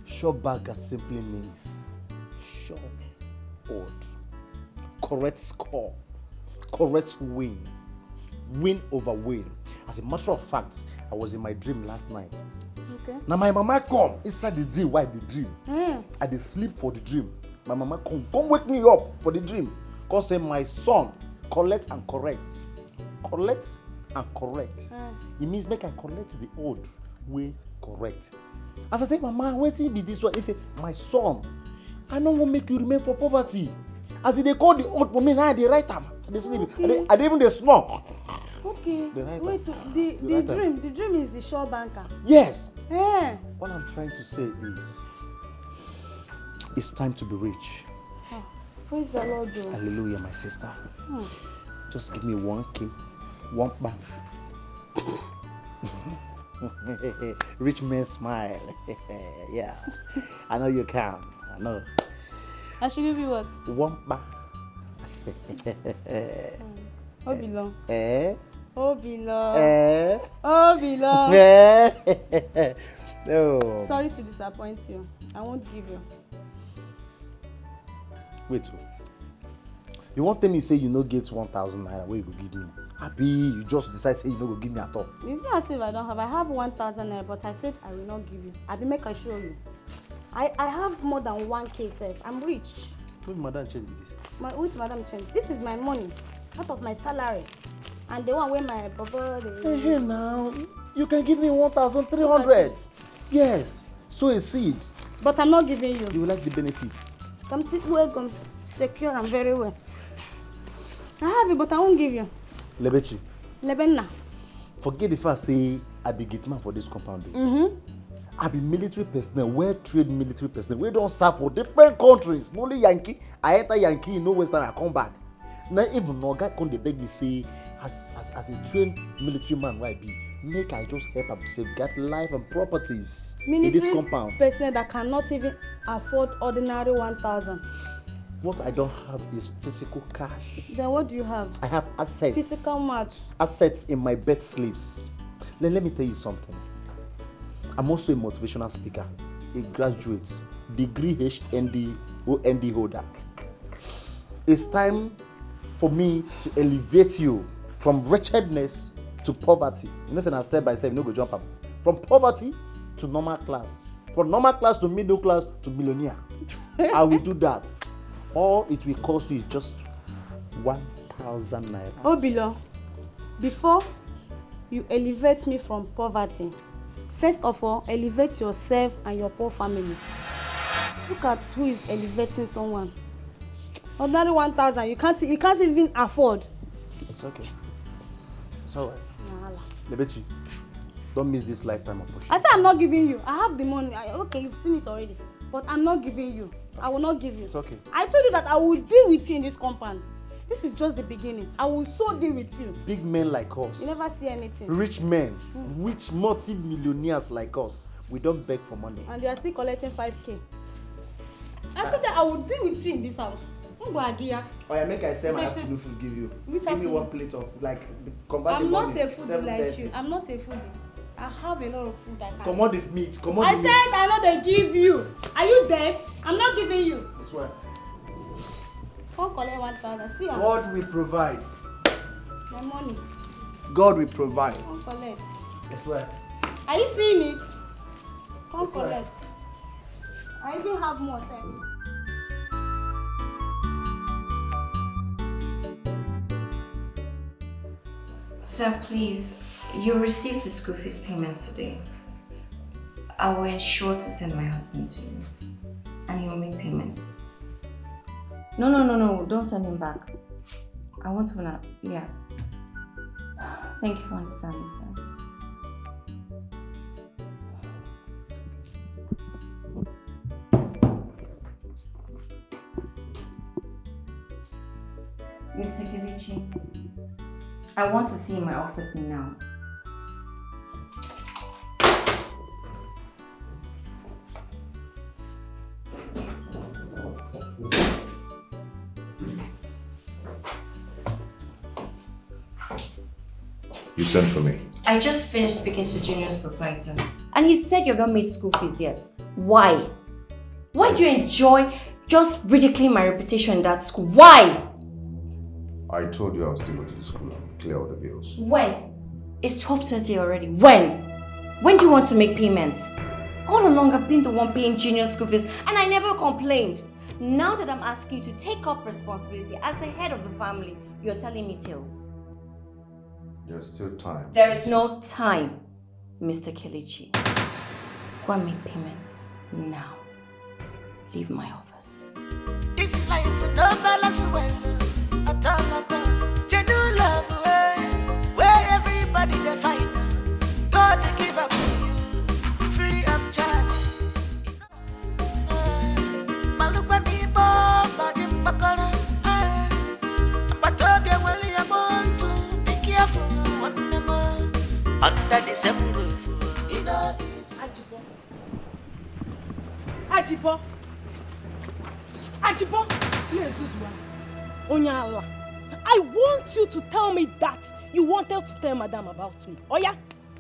Sure banker simply means sure odd. Correct score. Correct win. Win over win. As a matter of fact, I was in my dream last night. Okay. Now my mama come inside the dream. Why the dream? Mm. I dey sleep for the dream. My mama come wake me up for the dream. Cause say my son collect and correct. Collect and correct. It means make I collect the old way correct. As I say, mama, wetin be this one? He say, my son, I no wan make you remain for poverty. As they call the old for me, now they write am. I dey sleep. Okay. I dey even dey snore. Okay. The right Wait, hand. the dream is the sure banker. Yes. Eh. What I'm trying to say is, it's time to be rich. Oh, praise the Lord, though. Hallelujah, my sister. Just give me 1K, one bang. Rich man smile. Yeah, I know you can. I know. I should give you what? One bang. Obilo. Eh? Obilo. Eh? Obilo. Eh? No. Sorry to disappoint you. I won't give you. Wait. You want tell me say you no get 1,000 naira where you go give me? Abi you just decide say you no go give me at all? It's not as if I don't have. I have 1,000 naira, but I said I will not give you. Abi make I show you. I have more than 1K sef. I'm rich. Which madam change this? Which madam change? This is my money, part of my salary, and the one where my baba. Hey now, you can give me 1,300. Yes, sow a seed. But I'm not giving you. You will like the benefits. Come this way, come secure and very well. I have it, but I won't give you. Lebechi. Lebenna. Forget the fact say I be gate man for this compound. I be military personnel, well-trained military personnel. We don't serve for different countries. Not only Yankee. I enter Yankee, no Western, I come back. Now even no guy come dey beg me say, as a trained military man where I be, make I just help am safeguard life and properties in this compound. Person that cannot even afford ordinary 1,000. What I don't have is physical cash. Then what do you have? I have assets. Physical match. Assets in my bed slips. Then let me tell you something. I'm also a motivational speaker, a graduate, degree HND, OND holder. It's time for me to elevate you from wretchedness to poverty. You know, say na step by step, you no go jump up. From poverty to normal class. From normal class to middle class to millionaire. I will do that. All it will cost you is just 1,000 naira. Obilo, before you elevate me from poverty, first of all, elevate yourself and your poor family. Look at who is elevating someone. Ordinary 1,000, you can't even afford. It's okay. It's alright. Lebechi, don't miss this lifetime opportunity. I said I'm not giving you. I have the money. Okay, you've seen it already. But I'm not giving you. I will not give you. It's okay. I told you that I will deal with you in this compound. This is just the beginning. I will so deal with you. Big men like us. You never see anything. Rich men, rich multi-millionaires like us, we don't beg for money. And they are still collecting 5K. I told them I will deal with you in this house. Oh yeah, make I say my afternoon food give you. Which give me afternoon? 1 plate of convert I'm the not money, a foodie like 7:30. you. I'm not a foodie. I have a lot of food I can. Commodity meat, commodity I said I know they give you. Are you deaf? I'm not giving you. I swear. Come collect 1,000. See ya. God will provide. My money. God will provide. Come collect. I swear. Are you seeing it? Come That's right. collect. I even have more service. Sir, please, you received the school fees payment today. I will ensure to send my husband to you. And he will make payment. No, don't send him back. I want to yes. Thank you for understanding, sir. Mr. Kelechi, I want to see you in my office now. You sent for me. I just finished speaking to Junior's proprietor. And he said you've not made school fees yet. Why? Why do you enjoy just ridiculing my reputation in that school? Why? I told you I was still going to the school and clear all the bills. When? It's 12:30 already. When? When do you want to make payments? All along I've been the one paying Junior's school fees and I never complained. Now that I'm asking you to take up responsibility as the head of the family, you're telling me tales. There's still time. There is no time, Mr. Kelechi. Go and make payment now. Leave my office. This life will not balance well. At all. Genuine love, where everybody they fight. God they give up to you, free of charge. Malubani Bob, Badim Bakara. But again, well, you want to be careful. One more under the same roof. You know, is Ajibo, let's do one. Onyala, I want you to tell me that you wanted to tell Madam about me. Oh yeah?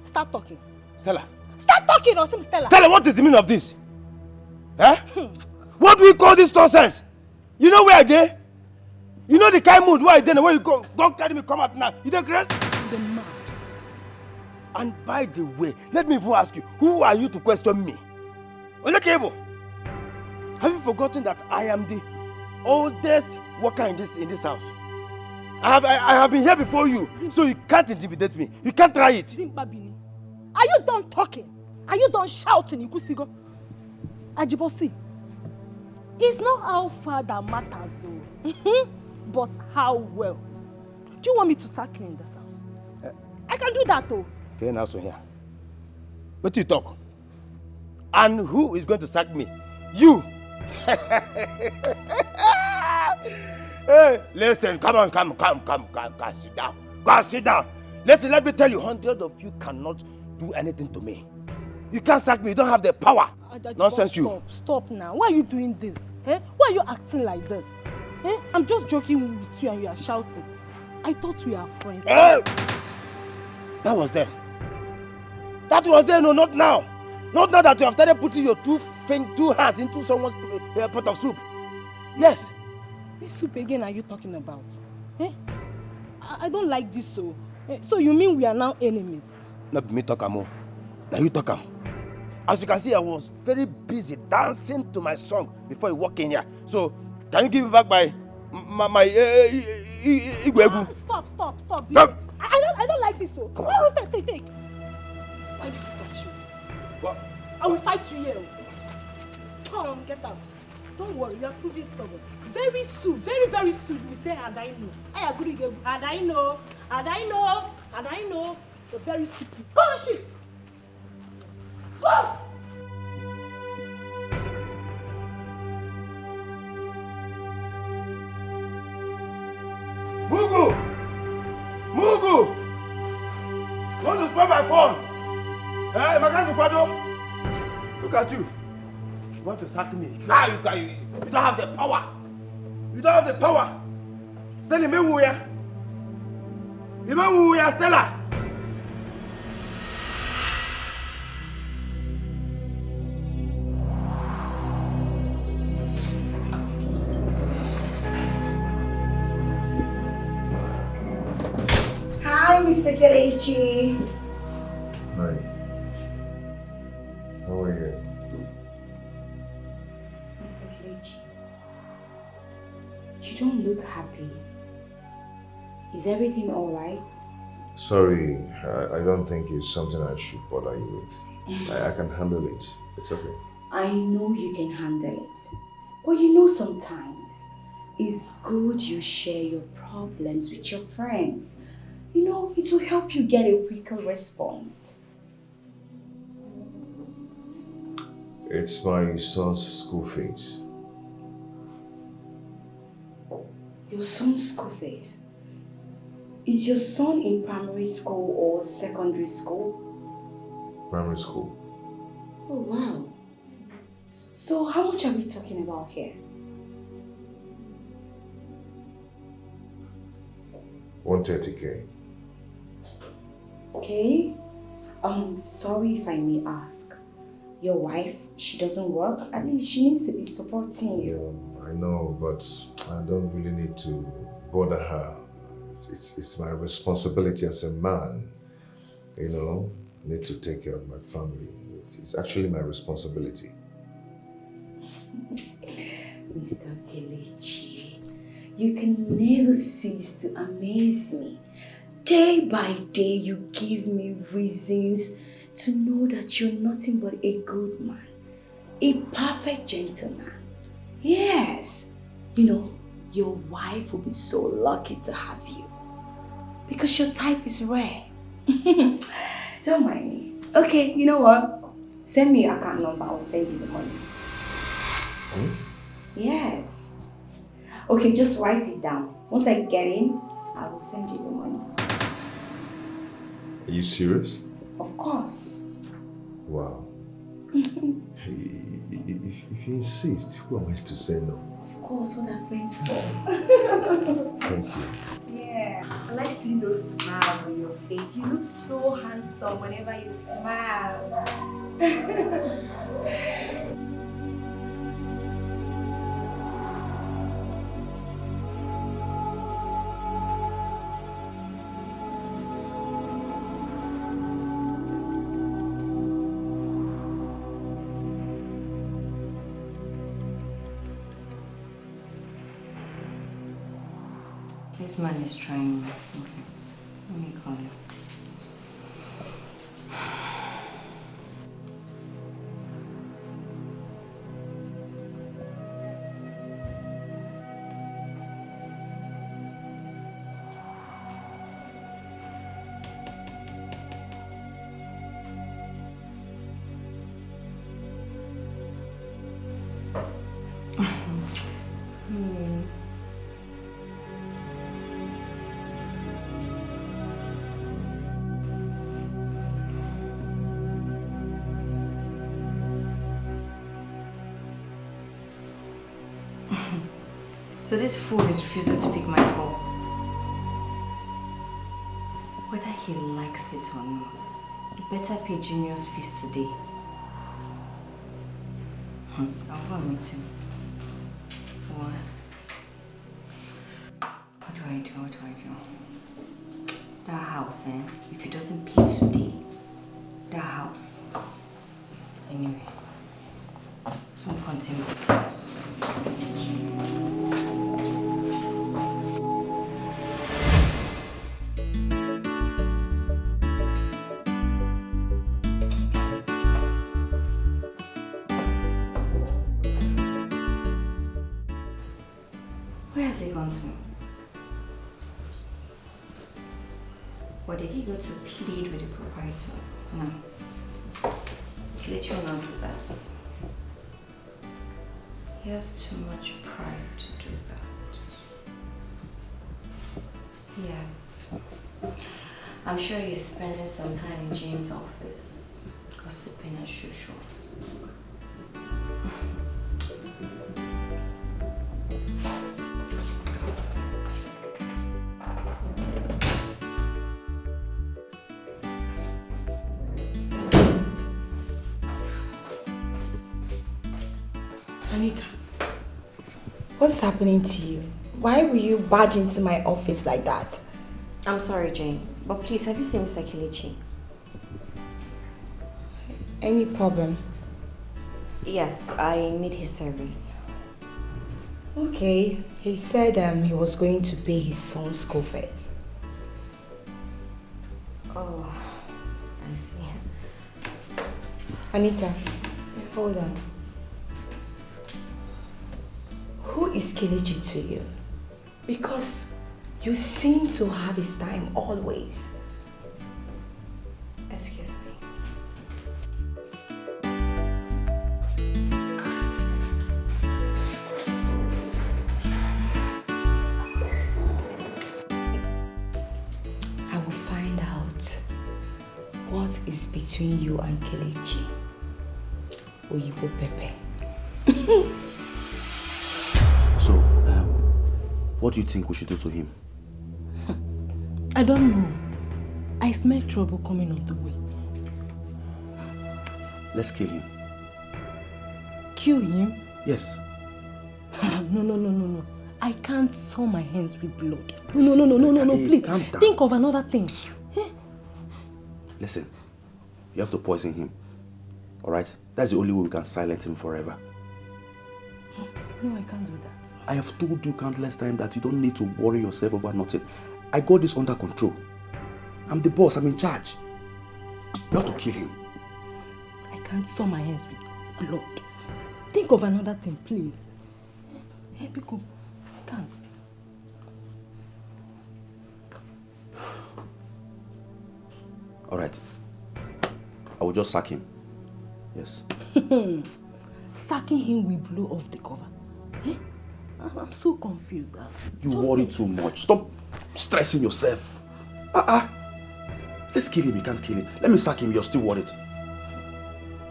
Start talking. Stella. Start talking, or Stella. Stella, what is the meaning of this? Huh? What do we call this nonsense? You know where I dey? You know the kind mood where I dey, where you go, don't carry me come out now. You dey grace? You're mad. And by the way, let me even ask you, who are you to question me? Olekebo, have you forgotten that I am the oldest worker in this house? I have been here before you, so you can't intimidate me. You can't try it. Zimbabini, are you done talking? Are you done shouting, Ikusigo? Ajibosi, it's not how far that matters, but how well. Do you want me to sack you in this house? I can do that, though. Okay, now so here. What you talk? And who is going to sack me? You! Hey, listen, come, sit down. Go and sit down. Listen, let me tell you, 100 of you cannot do anything to me. You can't sack me, you don't have the power. Nonsense, you. Stop now. Why are you doing this? Eh? Why are you acting like this? Eh? I'm just joking with you and you are shouting. I thought we are friends. Hey! That was then. That was then, no, not now. Not now that you have started putting your two hands into someone's pot of soup. Yes. Which soup again are you talking about? Eh? I don't like this, so. So you mean we are now enemies? Not me talk more. Now you talk. As you can see, I was very busy dancing to my song before you walk in here. So, can you give me back my igwegu? Stop. Come. I don't like this, so. Take. Why did you touch you? What? I will fight you here. Come, get out. Don't worry, you are proving stubborn. Very soon, very soon, you will say, and I know. I agree, and I know. You're very stupid. Go on, shit! Go! Mugu! You want to spoil my phone? Eh, Makazi Kwado? Look at you. You want to sack me? You don't have the power. You don't have the power. Stella, Stella. Hi, Mr. Kelechi. Hi. How are you? Mr. Kelechi, you don't look happy. Is everything all right? Sorry, I don't think it's something I should bother you with. I can handle it. It's okay. I know you can handle it. But you know sometimes it's good you share your problems with your friends. You know, it will help you get a quicker response. It's my son's school fees. Your son's school fees? Is your son in primary school or secondary school? Primary school. Oh, wow. So how much are we talking about here? 130K. Okay. Sorry if I may ask. Your wife, she doesn't work? At least she needs to be supporting you. Yeah, I know, but I don't really need to bother her. It's my responsibility as a man. You know, I need to take care of my family. It's actually my responsibility. Mr. Kelechi, you can never cease to amaze me. Day by day, you give me reasons to know that you're nothing but a good man, a perfect gentleman. Yes, you know, your wife will be so lucky to have you because your type is rare. Don't mind me. Okay, you know what? Send me your account number, I'll send you the money. Yes. Okay, just write it down. Once I get in, I will send you the money. Are you serious? Of course. Wow. If you insist, who am I to say no? Of course, what are friends for? Thank you. Yeah, I like seeing those smiles on your face. You look so handsome whenever you smile. This man is trying me. Okay. Let me call him. So this fool is refusing to pick my call. Whether he likes it or not, he better pay Junior's fees today. I'll go and meet him. What do I do? What do I do? That house, if he doesn't pay today, that house. Anyway, so we'll continue. Where has he gone to? Or did he go to plead with the proprietor? No. Kelechi will not do that. He has too much pride to do that. Yes. I'm sure he's spending some time in James' office, gossiping as usual. Anita, what's happening to you? Why will you barge into my office like that? I'm sorry, Jane, but please, have you seen Mr. Kelechi? Any problem? Yes, I need his service. Okay, he said he was going to pay his son's school fees. Oh, I see. Anita, hold on. Who is Kelechi to you? Because you seem to have his time always. Excuse me. I will find out what is between you and Kelechi. Oyibo Pepe. So, what do you think we should do to him? I don't know. I smell trouble coming on the way. Let's kill him. Kill him? Yes. No. I can't soil my hands with blood. No, Hey, please. calm down. Think of another thing. Listen, you have to poison him. Alright? That's the only way we can silence him forever. No, I can't do that. I have told you countless times that you don't need to worry yourself over nothing. I got this under control. I'm the boss, I'm in charge. You have to kill him. I can't soil my hands with blood. Think of another thing, please. Hey, Biko, I can't. Alright. I will just sack him. Yes. Sacking him will blow off the cover. Eh? I'm so confused. You worry too much. Stop stressing yourself. Let's kill him. You can't kill him. Let me sack him. You're still worried.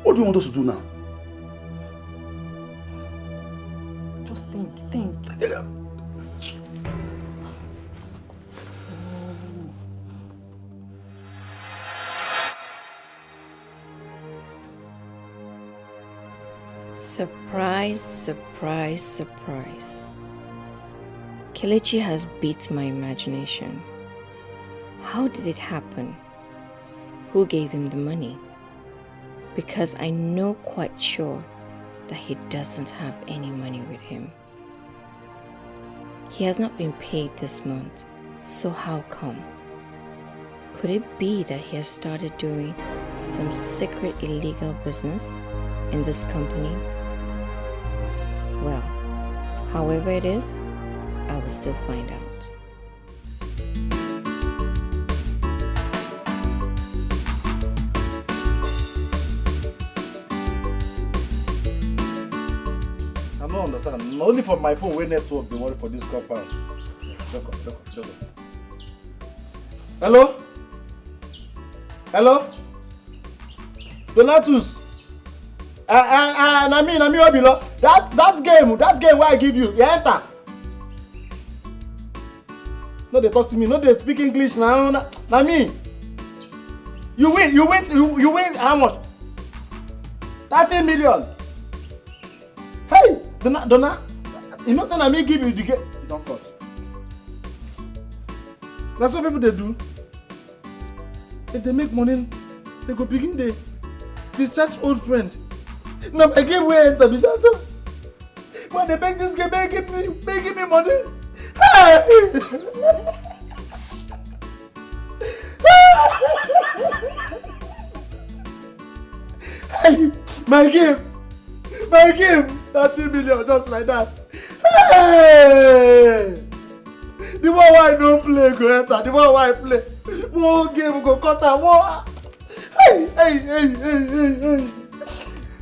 What do you want us to do now? Just think. Surprise, surprise, surprise. Kelechi has beat my imagination. How did it happen? Who gave him the money? Because I know quite sure that he doesn't have any money with him. He has not been paid this month, so how come? Could it be that he has started doing some secret illegal business in this company? Well, however it is, I will still find out. I don't understand. Only for my phone, where network they worry for this compound. Look up. Hello? Hello? Donatus? Nami Obilo. That game where I give you enter. No, they talk to me. No, they speak English now. Nami. You win how much? 30 million. Hey, Donna. You know, Nami give you the game. Don't cut. That's what people they do. If they make money, they go begin they discharge old friend. Now I give way enter that's all. When they make this game, they give me money. Hey! Hey! My game, 30 million, just like that. Hey! The one why I don't play go enter, the one why I play. More game go cut out more. Hey! Hey!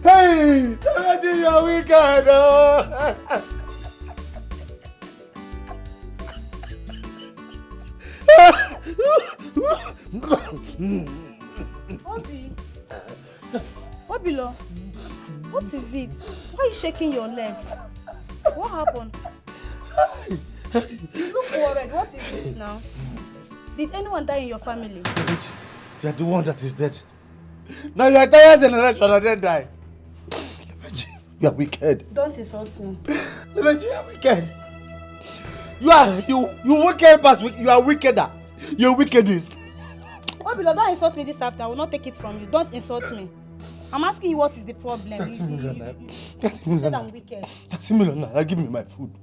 Imagine your weekend. Oh. Obilo, what is it? Why are you shaking your legs? What happened? You look worried. What is it now? Did anyone die in your family? You are the one that is dead. Now your entire generation are dead die. You are wicked. Don't insult me. You are wicked. You wicked past. You are wickeder. You're wickedest. Obilo, don't insult me this after. I will not take it from you. Don't insult me. I'm asking you what is the problem. 30 million. You said I'm wicked. 30 million naira. Give me my food.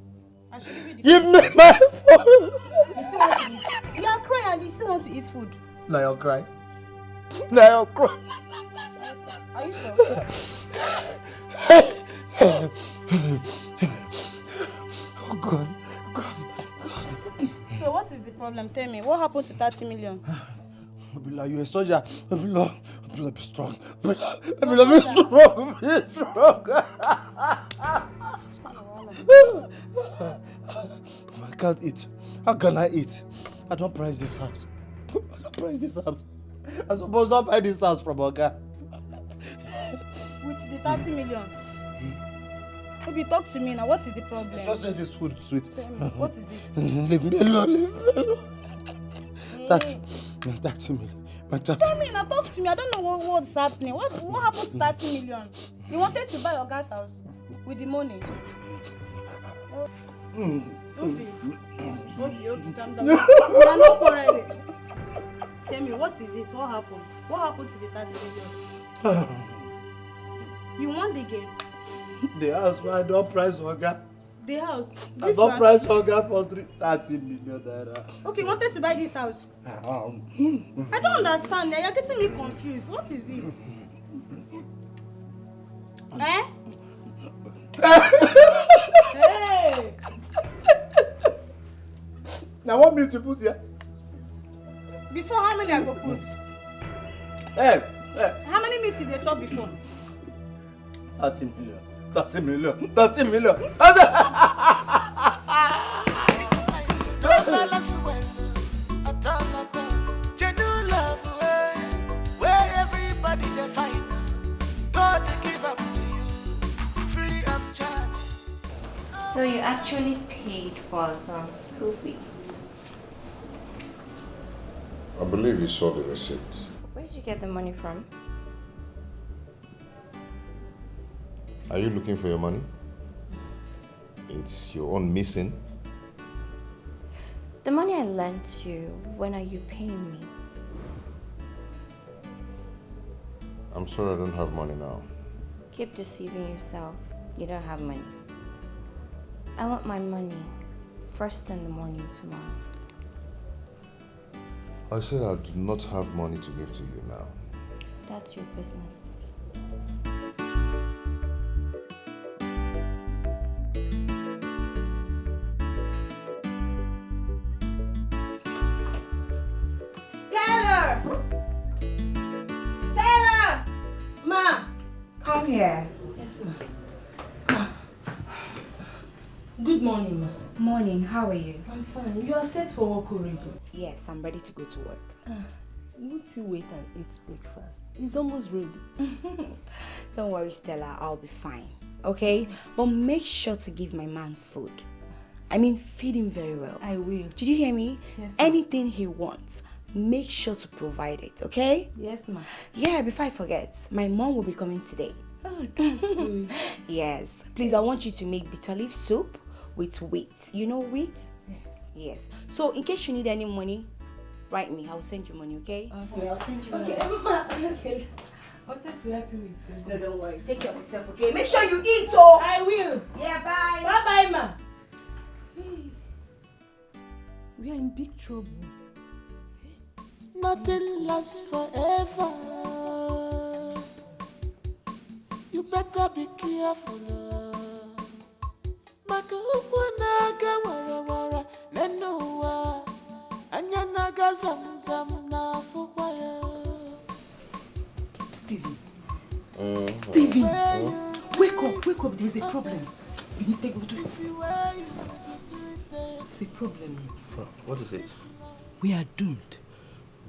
I should give you the Give me my food. You still want to eat? You are crying and you still want to eat food. Now you're crying. Now you're crying. Are you sure? Oh God. So what is the problem? Tell me. What happened to 30 million? Obila, you're a soldier. Obila, be strong. Obila, be strong. I can't eat. How can I eat? I don't price this house. I suppose not buy this house from Oga. With the 30 million? Maybe talk to me now. What is the problem? Just say this food sweet. Tell me, what is it? Leave me alone. 30 million. Tell me now, talk to me. I don't know what's happening. What happened to 30 million? You wanted to buy your gas house with the money. Okay, calm down. You are not quarreling. Tell me, what is it? What happened? What happened to the 30 million? You won the game. The house where I don't price Oga. The house? I don't price Oga for 30 million naira. Okay, you wanted to buy this house? I don't understand. You're getting me confused. What is it? Eh? Hey! Now what me to put here? Before, how many I go put? Hey! How many meat did they chop before? 30 million. 30 million. 30 million. This life don't balance well at all. Genuine love where everybody they find. God they give up to you, free of charge. So you actually paid for our son's school fees? I believe you saw the receipt. Where did you get the money from? Are you looking for your money? It's your own missing. The money I lent you, when are you paying me? I'm sorry I don't have money now. Keep deceiving yourself. You don't have money. I want my money first in the morning tomorrow. I said I do not have money to give to you now. That's your business. Stella! Stella! Ma! Come here. Yes, ma. Good morning, ma. Morning, how are you? I'm fine. You are set for work already? Yes, I'm ready to go to work. Won't you wait and eat breakfast? It's almost ready. Don't worry, Stella, I'll be fine. Okay? But make sure to give my man food. I mean, feed him very well. I will. Did you hear me? Yes, ma. Anything he wants, make sure to provide it, okay? Yes, ma. Yeah, before I forget, my mom will be coming today. Oh, that's good. Yes. Please, I want you to make bitter leaf soup with wheat. You know wheat? Yes. Yes. So, in case you need any money, write me. I'll send you money, okay? Okay. I'll send you money. Okay, ma. Okay. I wanted to help you with No, don't worry. Take care of yourself, okay? Make sure you eat, oh! I will. Yeah, bye. Bye-bye, ma. Hey. We are in big trouble. Nothing lasts forever. You better be careful. Maka ukwana wara wara nenuwa anyana gazam zam na fukwaya. Stephen. Stephen. Wake up. There's a problem. You need to go to it. It's a problem. What is it? We are doomed.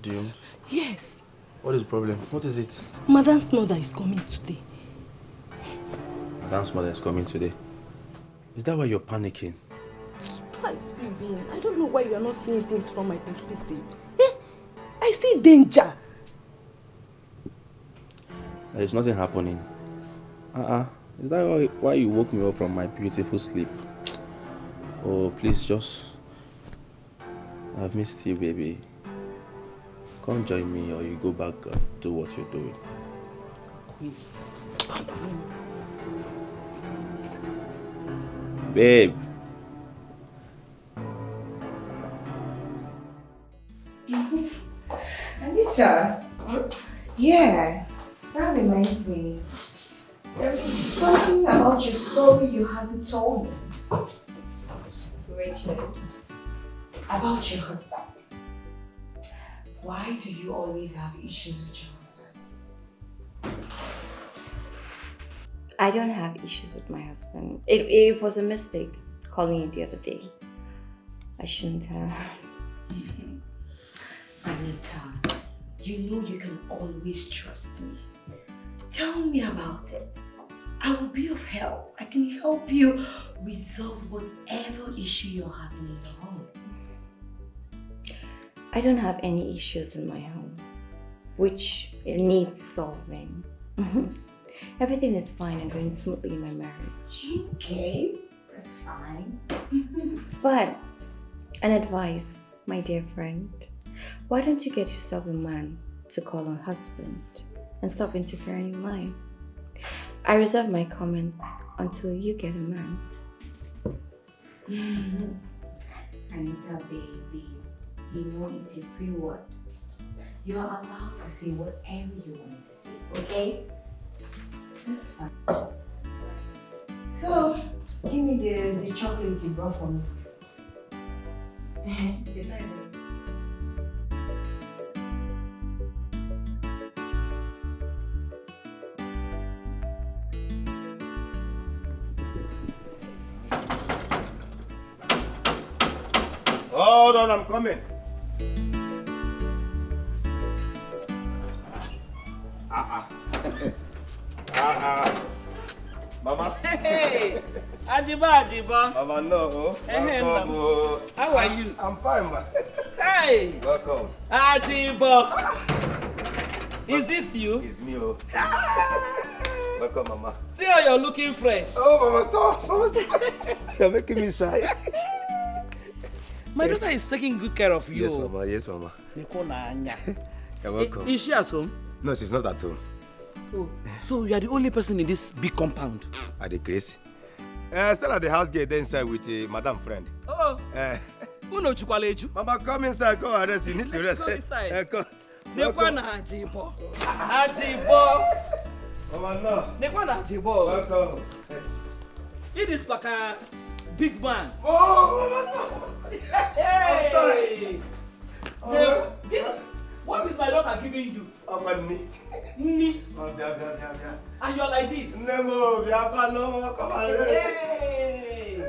Doomed? Yes. What is the problem? What is it? Madam's mother is coming today. Madam's mother is coming today. Is that why you're panicking? Hi, Stephen. I don't know why you are not seeing things from my perspective. I see danger. There is nothing happening. Is that why you woke me up from my beautiful sleep? Oh, please just... I've missed you, baby. Come join me or you go back and do what you're doing. Babe. Anita? Yeah, that reminds me. There's something about your story you haven't told me. Which is? About your husband. Why do you always have issues with your husband? I don't have issues with my husband. It was a mistake calling you the other day. I shouldn't have. Anita, you know you can always trust me. Tell me about it. I will be of help. I can help you resolve whatever issue you're having in your home. I don't have any issues in my home, which it needs solving. Everything is fine and going smoothly in my marriage. Okay, that's fine. But an advice, my dear friend. Why don't you get yourself a man to call a husband and stop interfering in mine? I reserve my comments until you get a man. Anita, baby, you know it's a free word. You are allowed to say whatever you want to say, okay? That's fine. So, give me the chocolates you brought for me. Hold on, I'm coming. Mama. Hey, Ajiba. Mama, no. Welcome. How are you? I'm fine, ma. Hey, Welcome. Ajiba. Is this you? It's me, oh. Welcome, Mama. See how you're looking fresh. Oh, Mama, stop. Mama, stop. You're making me shy. My daughter is taking good care of you. Yes, Mama. Yes, Mama. You're welcome. Is she at home? No, she's not at home. Oh, so you are the only person in this big compound? At the Grace. Still at the house gate inside with a madam friend. Oh. Uno chukwaleju. Mama, come inside. Come and rest. You need to rest. Go inside. Come. Nekwana Ajibo. Ajibo. Mama, no. Nekwana Ajibo. Welcome. It is like a big man. Oh, Mama, stop. Hey. I'm sorry. What is my daughter giving you? Ni. And you're like this. Nemo, no, come and rest. Hey.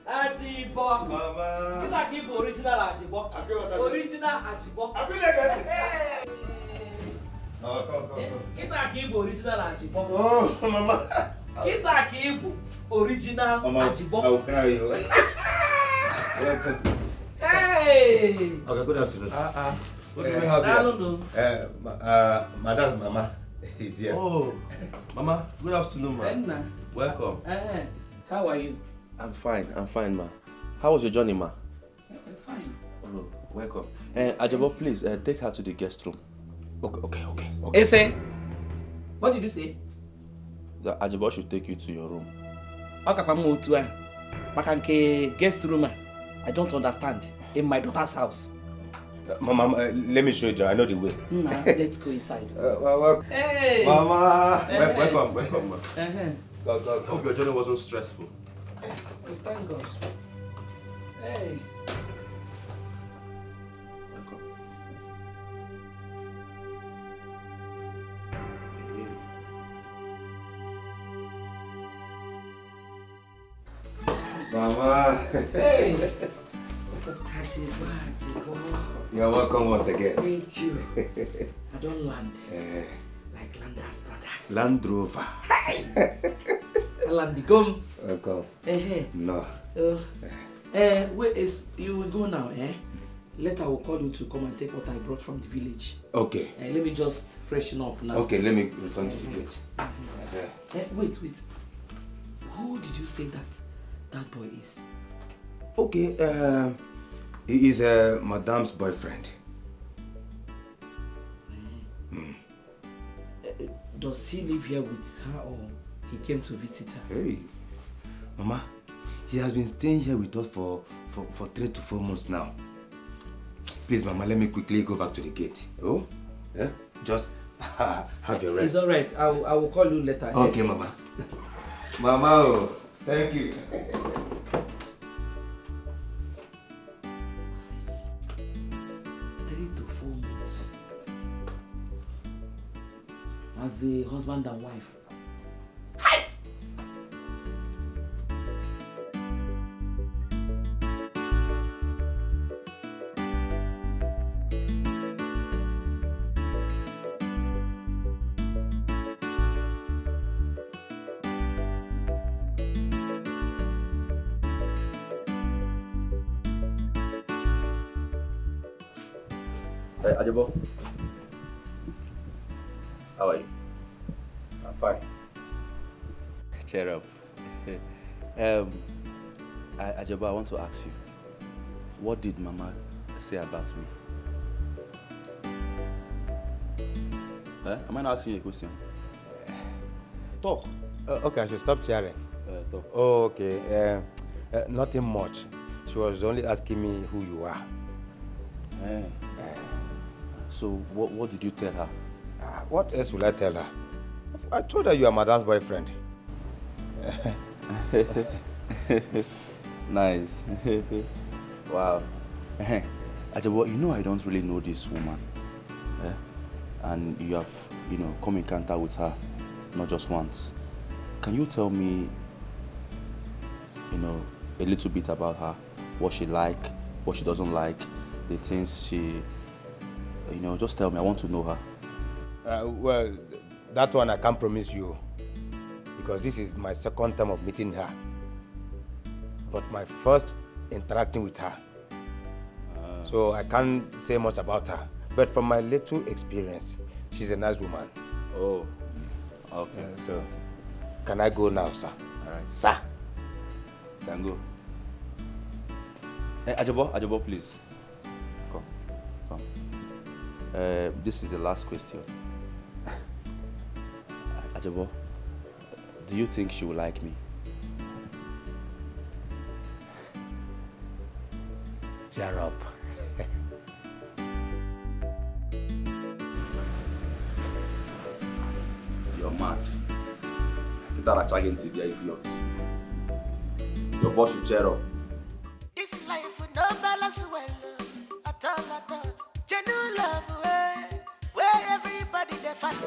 Ajibo. Mama. Kita give original Ajibo. Original Ajibo. Hey. Oh, come. Kita give original Ajibo. Oh, Mama. Kita give original Ajibo. I will carry you. Welcome. Hey. Okay, good afternoon. What do we have here? Madam, Mama is here. Oh, Mama, good afternoon, ma. Enna. Welcome. How are you? I'm fine, ma. How was your journey, ma? I'm fine. Oh, welcome. Ajabo, please take her to the guest room. Okay. Ese, what did you say? The Ajabo should take you to your room. Makanke guest room. I don't understand. In my daughter's house. Mama, let me show you. I know the way. Nah, let's go inside. Hey! Mama! Welcome, ma. Hope your journey wasn't stressful. Oh, thank God. Hey. Welcome. Mama! Hey! You're welcome once again. Thank you. I don't land like Landers brothers. Land Rover. I land the gum. Welcome. No. Wait, you will go now, Later I will call you to come and take what I brought from the village. Okay. Let me just freshen up now. Okay, let me return to the gate. Wait. Who did you say that boy is? Okay, he is Madame's boyfriend. Does he live here with her or he came to visit her? Hey, Mama, he has been staying here with us for 3 to 4 months now. Please, Mama, let me quickly go back to the gate. Oh? Yeah? Just have your rest. It's alright. I will call you later. Okay, Mama. Mama, thank you. 3 to 4 months. As a husband and wife. Hi! Ajabo, how are you? I'm fine. Cheer up. Ajabo, I want to ask you, what did Mama say about me? Am I not asking you a question? Talk. Okay, I should stop cheering. Talk. Oh, okay. Nothing much. She was only asking me who you are. So what did you tell her? What else will I tell her? I told her you are Madame's boyfriend. Nice. Wow. Ajabo, you know I don't really know this woman. And you have, come in contact with her, not just once. Can you tell me, a little bit about her? What she like, what she doesn't like, the things she... just tell me. I want to know her. Well, that one I can't promise you, because this is my second time of meeting her. But my first interacting with her. So I can't say much about her. But from my little experience, she's a nice woman. Oh, Okay. So, can I go now, sir? Alright. Sir. You can go. Hey, Ajabo, please. Come. This is the last question. Ajabo, do you think she will like me? Cheer up. You're mad. You are trying to be an idiot. Your boss should cheer up. This life will no balance well at all. Genuine love, where everybody they fight.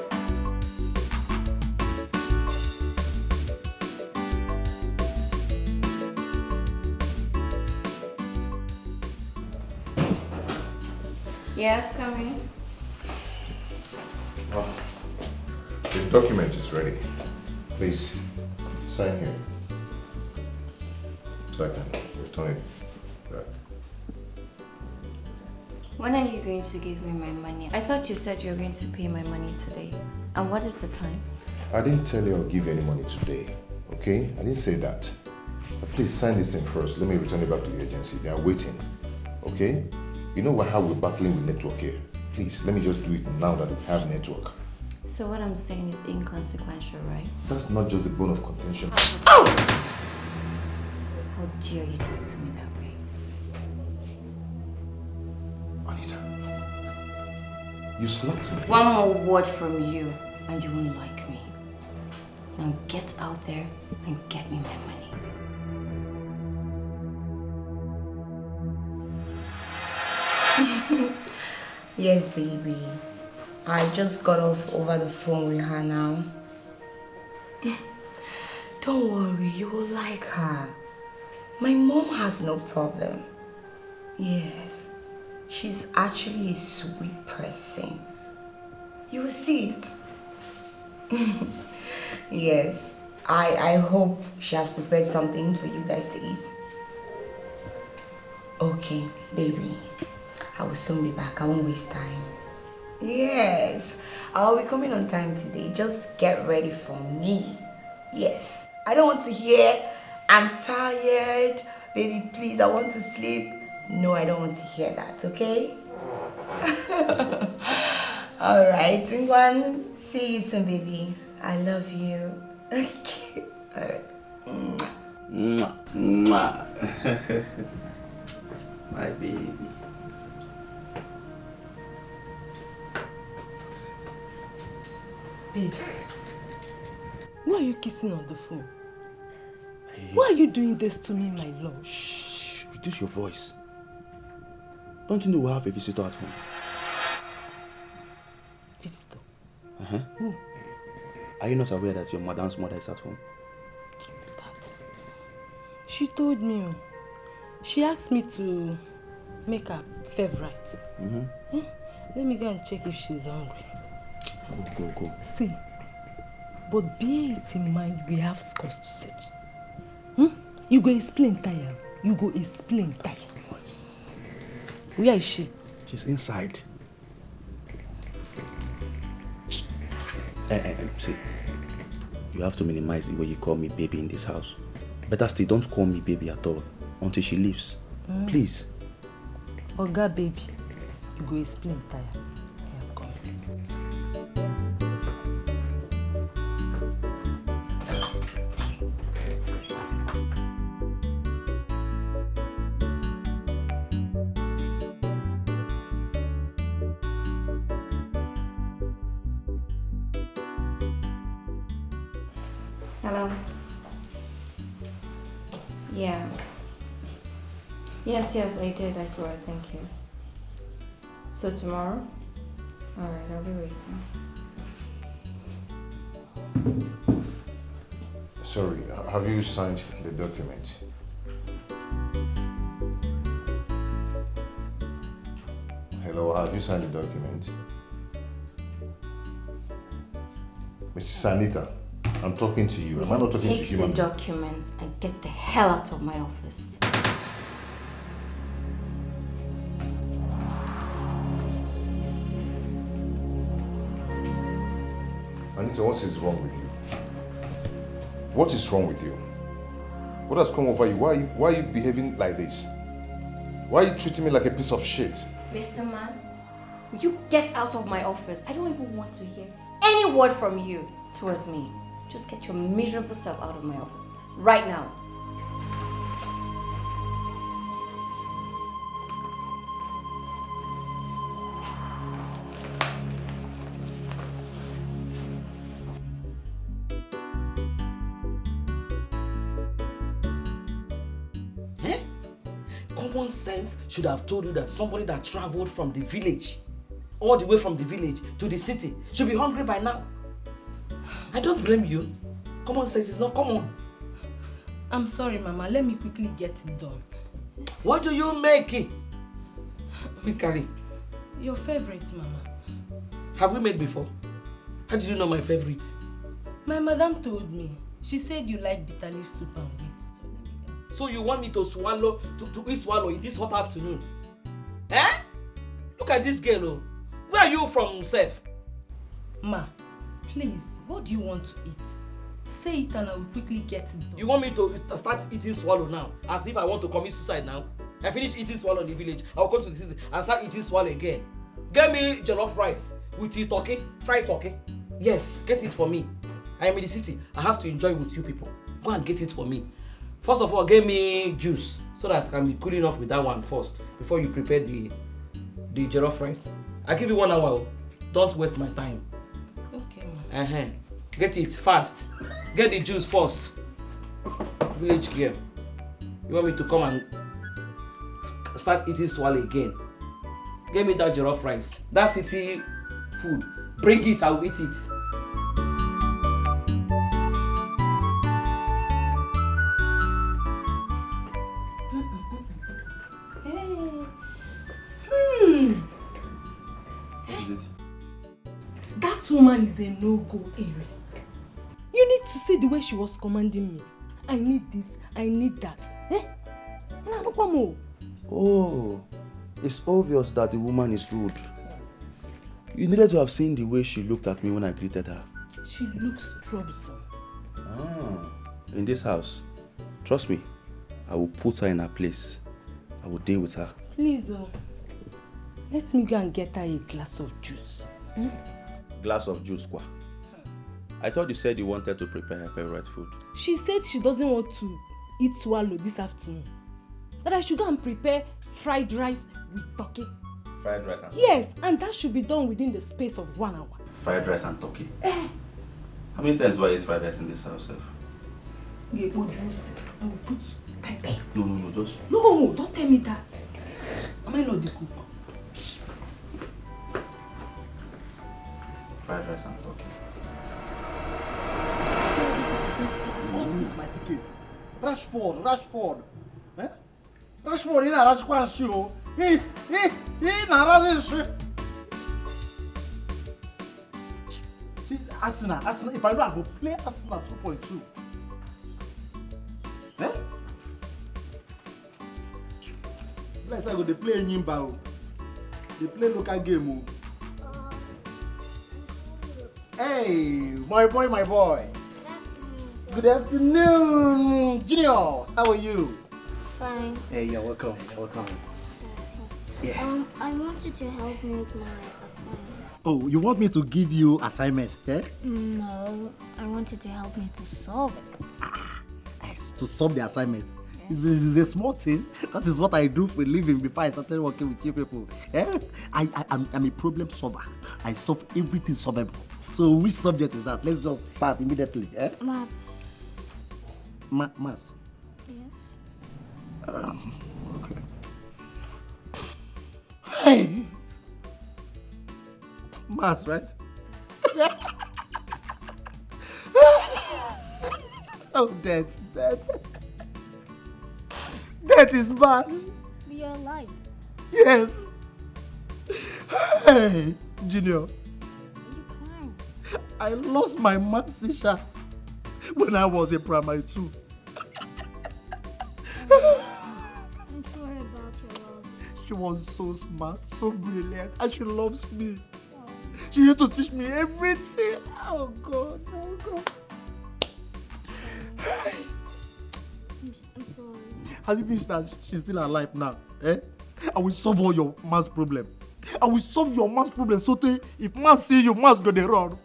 Yes, come in. Oh, the document is ready. Please, sign here. So I can return it back. When are you going to give me my money? I thought you said you were going to pay my money today. And what is the time? I didn't tell you I'll give you any money today, okay? I didn't say that. But please sign this thing first. Let me return it back to the agency. They are waiting, okay? You know how we're battling with network here. Please, let me just do it now that we have network. So what I'm saying is inconsequential, right? That's not just the bone of contention. How dare you talk to me that way? Anita, you slapped me. One more word from you and you won't like me. Now get out there and get me my money. Yes, baby. I just got off over the phone with her now. Don't worry, you will like her. My mom has no problem. Yes, she's actually a sweet person. You will see it. Yes, I hope she has prepared something for you guys to eat. Okay, baby. I will soon be back. I won't waste time. Yes, I'll be coming on time today. Just get ready for me. Yes, I don't want to hear, I'm tired. Baby, please, I want to sleep. No, I don't want to hear that, okay? Alright, Ngwan. See you soon, baby. I love you. Okay, alright. Mwah. Mwah. My baby. Babe, why are you kissing on the phone? Hey. Why are you doing this to me, my love? Shh, reduce your voice. Don't you know we have a visitor at home? Visitor? Uh-huh. Who? Are you not aware that your madam's mother is at home? That? She told me. She asked me to make her favorite. Mm-hmm. Let me go and check if she's hungry. Go. See, but bear it in mind, we have scores to settle. You go explain tire. You go explain tire. Where is she? She's inside. See, you have to minimize the way you call me baby in this house. Better still, don't call me baby at all until she leaves. Please. Oga baby, you go explain tire. I am coming. Hello? Yeah. Yes, I did. I saw it. Thank you. So tomorrow? Alright, I'll be waiting. Sorry, have you signed the document? Hello, have you signed the document? Mrs. Anita, I'm talking to you. Am I not talking to human? Take the documents and get the hell out of my office. Anita, what is wrong with you? What is wrong with you? What has come over you? Why are you behaving like this? Why are you treating me like a piece of shit? Mr. Man, will you get out of my office? I don't even want to hear any word from you towards me. Just get your miserable self out of my office. Right now. Common sense should have told you that somebody that traveled from the village, all the way from the village to the city, should be hungry by now. I don't blame you. Common sense is not common. I'm sorry, Mama. Let me quickly get it done. What do you make? Mikari. Your favorite, Mama. Have we made before? How did you know my favorite? My madam told me. She said you like bitter leaf soup and wheat. So you want me to swallow, to eat swallow in this hot afternoon? Eh? Look at this girl, oh. Where are you from, Seth? Ma, please, what do you want to eat? Say it and I will quickly get it done. You want me to start eating swallow now? As if I want to commit suicide now? I finish eating swallow in the village, I will come to the city and start eating swallow again. Get me jollof rice with the turkey, fried turkey. Yes, get it for me. I am in the city, I have to enjoy with you people. Go and get it for me. First of all, give me juice so that I can be cooling off with that one first before you prepare the jollof rice. I give you 1 hour. Don't waste my time. Okay, ma. Get it fast. Get the juice first. Village girl. You want me to come and start eating swallow again? Give me that jollof rice. That city food. Bring it, I will eat it. That woman is a no-go area. You need to see the way she was commanding me. I need this, I need that. Oh, it's obvious that the woman is rude. You needed to have seen the way she looked at me when I greeted her. She looks troublesome. In this house, trust me, I will put her in her place. I will deal with her. Please, let me go and get her a glass of juice. Glass of juice, kwa. I thought you said you wanted to prepare her favorite food. She said she doesn't want to eat swallow this afternoon. That I should go and prepare fried rice with turkey. Fried rice and turkey? Yes, and that should be done within the space of 1 hour. Fried rice and turkey? How many times do I eat fried rice in this house, sir? I will put pepper. No, just... No, don't tell me that. Am I not the cook? Fried rice and turkey. Don't miss my ticket. Rashford. Eh? Rashford, na Rashford show. Na Rashford. See, Arsenal. If I know I go play Arsenal 2.2. Eh? Let's go. They play Nyimba. They play local game. Hey, my boy. Good afternoon, Junior. How are you? Fine. Hey, you're welcome. Yeah. I wanted to help me with my assignment. Oh, you want me to give you assignment? Eh? No, I wanted to help me to solve it. Yes, to solve the assignment. This is a small thing. That is what I do for a living before I started working with you people. Eh? I'm a problem solver. I solve everything solvable. So which subject is that? Let's just start immediately. Eh? Maths. Maths? Yes. Okay. Hey! Maths, right? Oh, that is bad. We are alive. Yes. Hey, Junior. I lost my maths teacher when I was in primary 2. I'm sorry about your loss. She was so smart, so brilliant, and she loves me. She used to teach me everything. Oh God, oh God. I'm sorry. Has it been that she's still alive now? Eh? I will solve all your mass problem. I will solve your mass problem so that if mass see you, mass go dey run.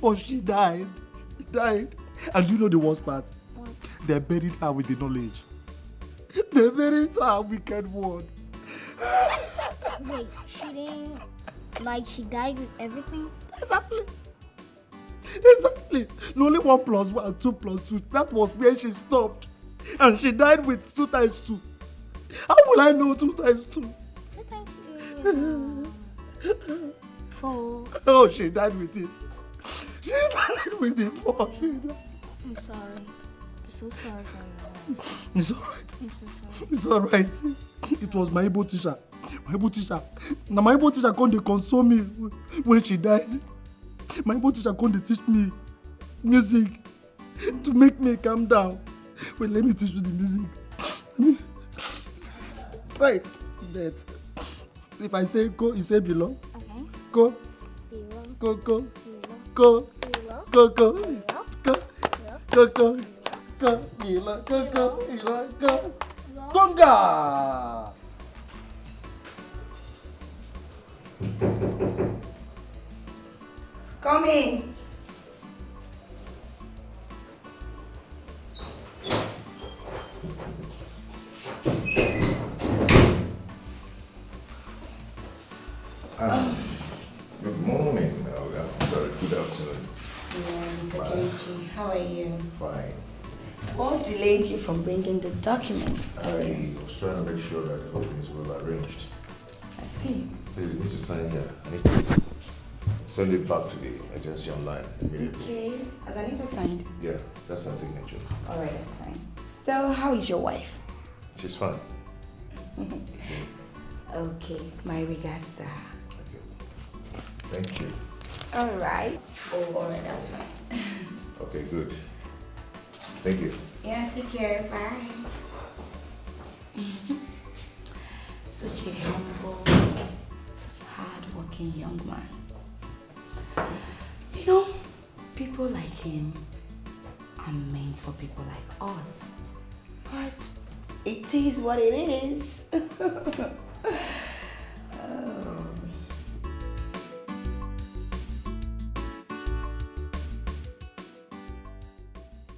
But she died. She died. And you know the worst part? What? They buried her with the knowledge. They buried her wicked word. Wait, she didn't... Like, she died with everything? Exactly. Exactly. No, only 1 + 1, 2 + 2. That was where she stopped. And she died with 2 × 2. How will I know 2 × 2? 2 × 2 is 4. Oh, she died with it. She died with the 4. She died. I'm sorry. I'm so sorry for your loss. It's alright. I'm so sorry. It's alright. It was my Igbo teacher. My Igbo teacher. Now my Igbo teacher come dey console me when she died. My Igbo teacher come dey teach me music to make me calm down. Wait, let me teach you the music. Right. That. If I say go, you say below. Okay. Go. Below. Go, go. Below. Go. Below. Go, go. Below. Go. Go, go. Go. Below. Go, go. Below. Go. Conga. Come in. Good morning. Sorry, good afternoon. Yeah, Mr. Kelechi, how are you? Fine. What delayed you from bringing the documents? I was trying to make sure that the whole thing is well arranged. I see. Please, you need to sign here. I need to send it back to the agency online immediately. Okay. Has Anita signed? Yeah, that's her signature. All right, that's fine. So, how is your wife? She's fine. Okay, my regards to her. Thank you. All right. Oh, all right, that's fine. Okay, good. Thank you. Yeah, take care. Bye. Such a humble, hard-working young man. You know, people like him are meant for people like us. But it is what it is.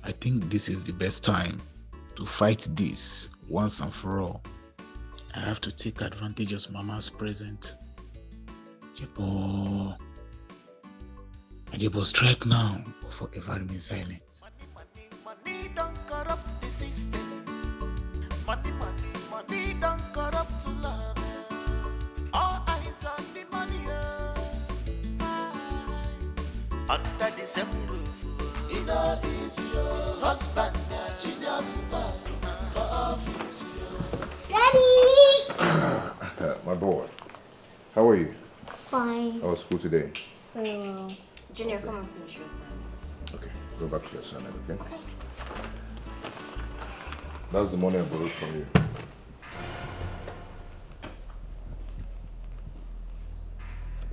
I think this is the best time to fight this once and for all. I have to take advantage of Mama's present. Jebo. Jebo, strike now or forever remain silent. Money don't corrupt the system. Money don't corrupt to love. All eyes on the money. Under the same roof. It all is your husband, genius stuff for office. Daddy! My boy, how are you? Fine. How was school today? Very well. Junior, come and finish your assignment. Okay, go back to your assignment, okay? That's the money I borrowed from you.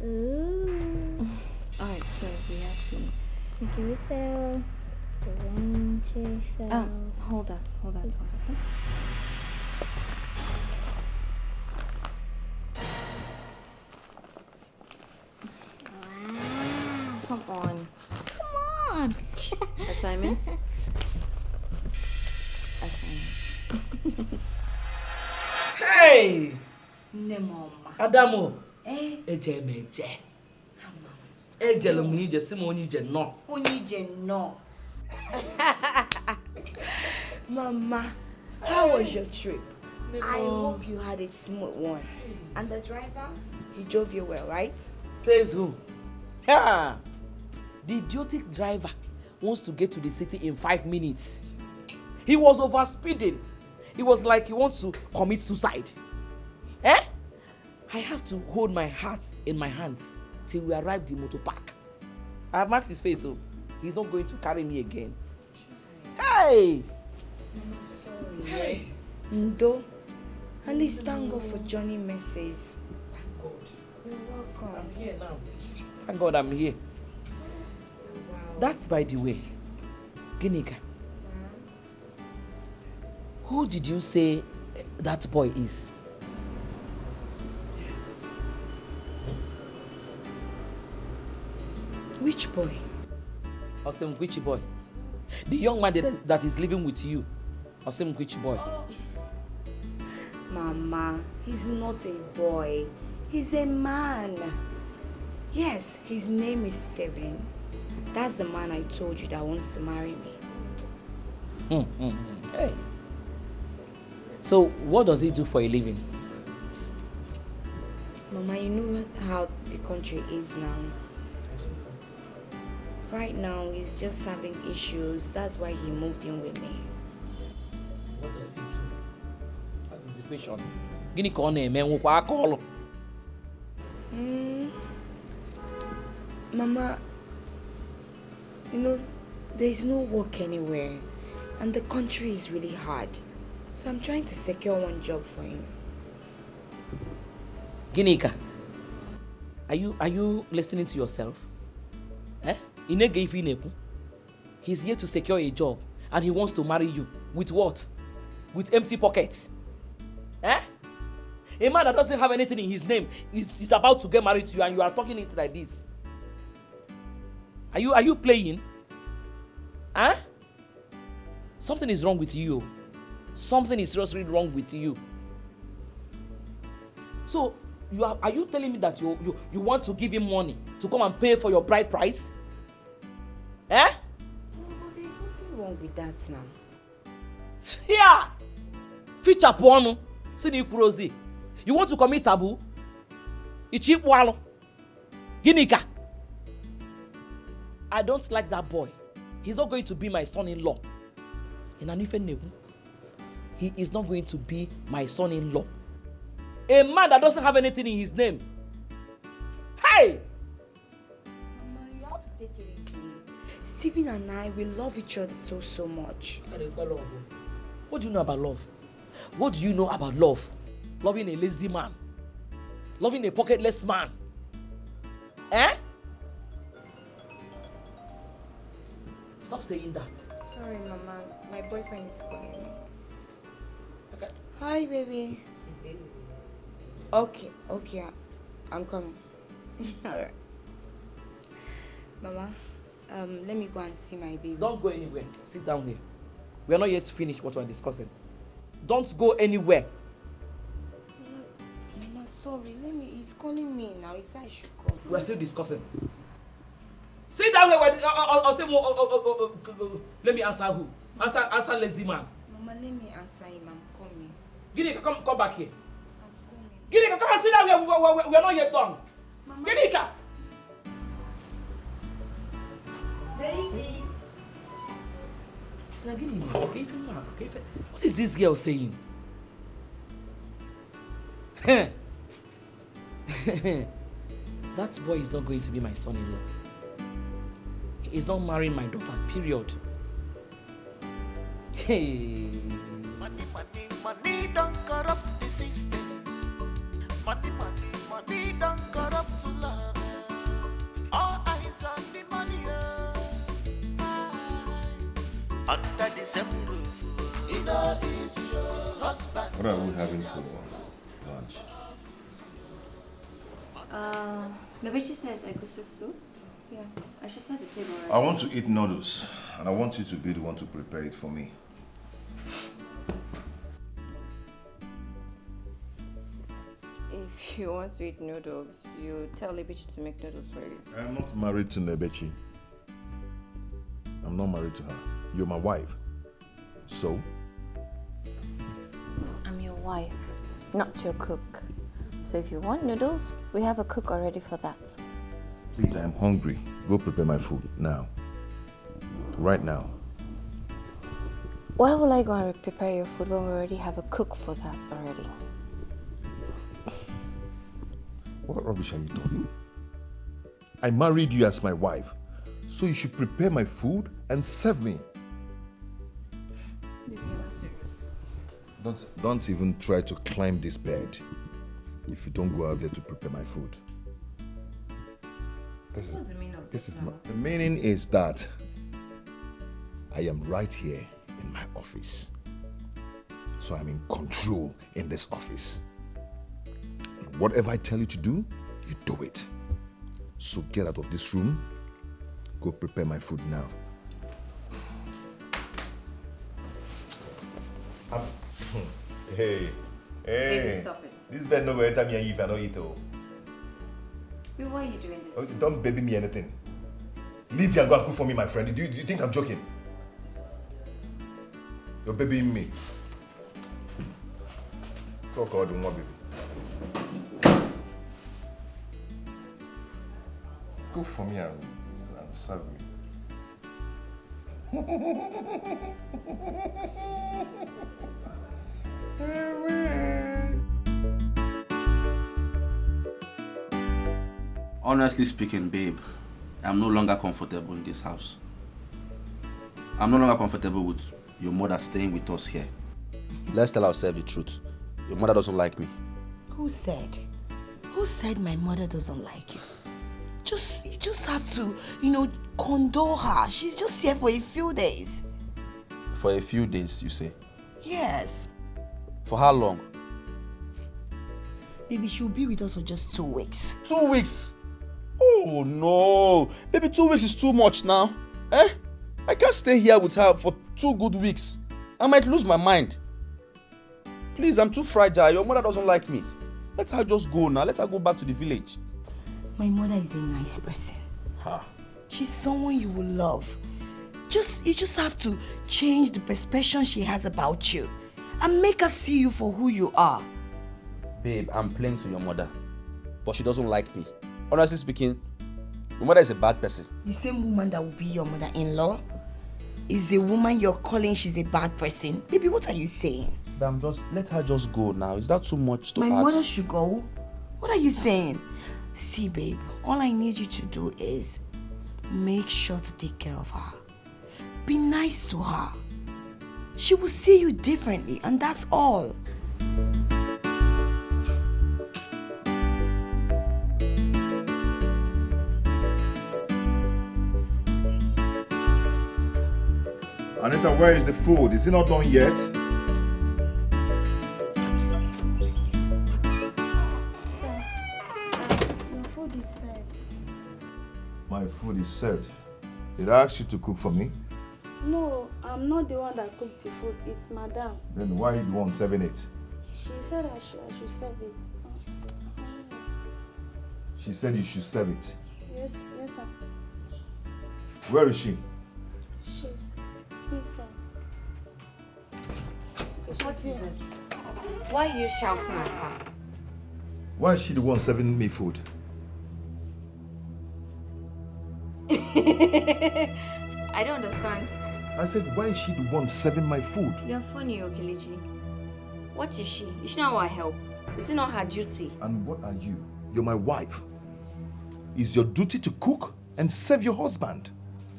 Ooh. Alright, so we have to... Mickey Retail. The range sale. Hold on. Wow. Come on. Come on. Assignment? Hey! Nemoma. Adamu. Eh? Eje meje. Eje lo mi je simo oni je no. Onije no. Mama, how was your trip? I hope you had a smooth one. And the driver, he drove you well, right? Says who? Yeah. The idiotic driver wants to get to the city in 5 minutes. He was over speeding. It was like he wants to commit suicide. Eh? I have to hold my heart in my hands till we arrive the motor park. I have marked his face, so he's not going to carry me again. Hey! Mama, sorry. Hey! Ndo, at least thank God for Johnny Messays. Thank God. You're welcome. I'm here now. Thank God I'm here. That's by the way. Ginika. Who did you say that boy is? Which boy? Osem which boy? The young man that is living with you. Osem which boy? Mama, he's not a boy. He's a man. Yes, his name is Steven. That's the man I told you that wants to marry me. Hey. So, what does he do for a living? Mama, you know how the country is now. Right now, he's just having issues. That's why he moved in with me. What does he do? That is the question. Gini ka ọ na-eme nwụkwa aka ọlụ? Mama, you know, there's no work anywhere. And the country is really hard. So I'm trying to secure one job for him. Ginika, are you listening to yourself? Eh? He's here to secure a job and he wants to marry you. With what? With empty pockets. Eh? A man that doesn't have anything in his name is about to get married to you and you are talking it like this. Are you playing? Huh? Something is wrong with you. Something is seriously wrong with you. So, are you telling me that you want to give him money to come and pay for your bride price? Eh? No, there's nothing wrong with that now. Yeah! Feature porno. You want to commit taboo? Ichipwalo. Ginika. I don't like that boy. He's not going to be my son-in-law. He is not going to be my son-in-law. A man that doesn't have anything in his name. Hey! Mama, you have to take it easy. Stephen and I, we love each other so much. What do you know about love? What do you know about love? Loving a lazy man. Loving a pocketless man. Eh? Stop saying that. Sorry, Mama. My boyfriend is calling me. Okay. Hi, baby. Okay, I'm coming. Alright. Mama, let me go and see my baby. Don't go anywhere. Sit down here. We are not yet to finish what we are discussing. Don't go anywhere. Mama, sorry. He's calling me now. He said I should come. We are still discussing. Sit down here. I'll say more. Let me answer who? Answer lazy man. Mama, let me answer him. I'm coming. Ginika, come back here. I'm coming. Ginika, come and sit down here. We are not yet done. Mama. Ginika. Baby. What is this girl saying? That boy is not going to be my son-in-law. He is not marrying my daughter, period. Hey. Money don't corrupt the system. Money don't corrupt love. All eyes on the money. Under the same roof, it all is your husband. What are we having for lunch? Maybe she says egusi soup. Yeah, I should set the table right. I want to eat noodles, and I want you to be the one to prepare it for me. If you want to eat noodles, you tell Libichi to make noodles for you. I am not married to Nebechi. I'm not married to her. You're my wife. So? I'm your wife, not your cook. So if you want noodles, we have a cook already for that. Please, I am hungry. Go prepare my food now. Right now. Why will I go and prepare your food when we already have a cook for that already? What rubbish are you talking? I married you as my wife, so you should prepare my food and serve me. Don't even try to climb this bed if you don't go out there to prepare my food. What's the meaning of This this is now? not. The meaning is that I am right here in my office. So I'm in control in this office. And whatever I tell you to do, you do it. So get out of this room. Go prepare my food now. Hey. Baby, stop it. This bed no go enter me and you if I don't eat. Baby, why are you doing this? to me? Don't baby me anything. Leave here and go and cook for me, my friend. Do you think I'm joking? You're babying me. Talk all the more, baby. Cook for me and serve me. Honestly speaking, babe, I'm no longer comfortable in this house. I'm no longer comfortable with your mother staying with us here. Let's tell ourselves the truth. Your mother doesn't like me. Who said? Who said my mother doesn't like you? You just have to, condole her. She's just here for a few days. For a few days, you say? Yes. For how long? Maybe she'll be with us for just 2 weeks. 2 weeks? Oh no! Baby, 2 weeks is too much now. I can't stay here with her for 2 good weeks. I might lose my mind. Please, I'm too fragile. Your mother doesn't like me. Let her just go now. Let her go back to the village. My mother is a nice person. She's someone you will love. You just have to change the perception she has about you and make her see you for who you are. Babe, I'm playing to your mother, but she doesn't like me. Honestly speaking, your mother is a bad person. The same woman that will be your mother-in-law is a woman you're calling she's a bad person. Baby, what are you saying? Let her just go now. Is that too much to ask? My mother should go? What are you saying? See, babe, all I need you to do is make sure to take care of her. Be nice to her. She will see you differently, and that's all. Anita, where is the food? Is it not done yet? Sir, your food is served. My food is served. Did I ask you to cook for me? No, I'm not the one that cooked the food. It's Madame. Then why are you the one serving it? She said I should serve it. She said you should serve it. Yes, sir. Where is she? She's inside. What is it? Why are you shouting at her? Why is she the one serving me food? I don't understand. I said, why is she the one serving my food? You're funny, Okelechi. What is she? Is she not our help? Is it not her duty? And what are you? You're my wife. It's your duty to cook and serve your husband.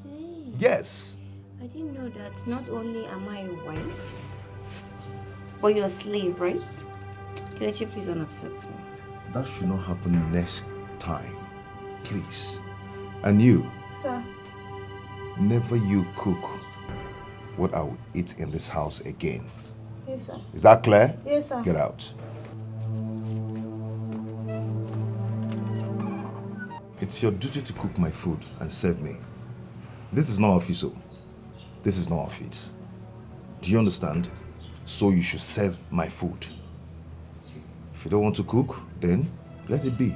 Hey. Yes. I didn't know that not only am I a wife, but you're a slave, right? Kelechi, please don't upset me. That should not happen next time. Please. And you, Sir. never you cook what I will eat in this house again. Yes, sir. Is that clear? Yes, sir. Get out. It's your duty to cook my food and serve me. This is not office. This is not office. Do you understand? So you should serve my food. If you don't want to cook, then let it be.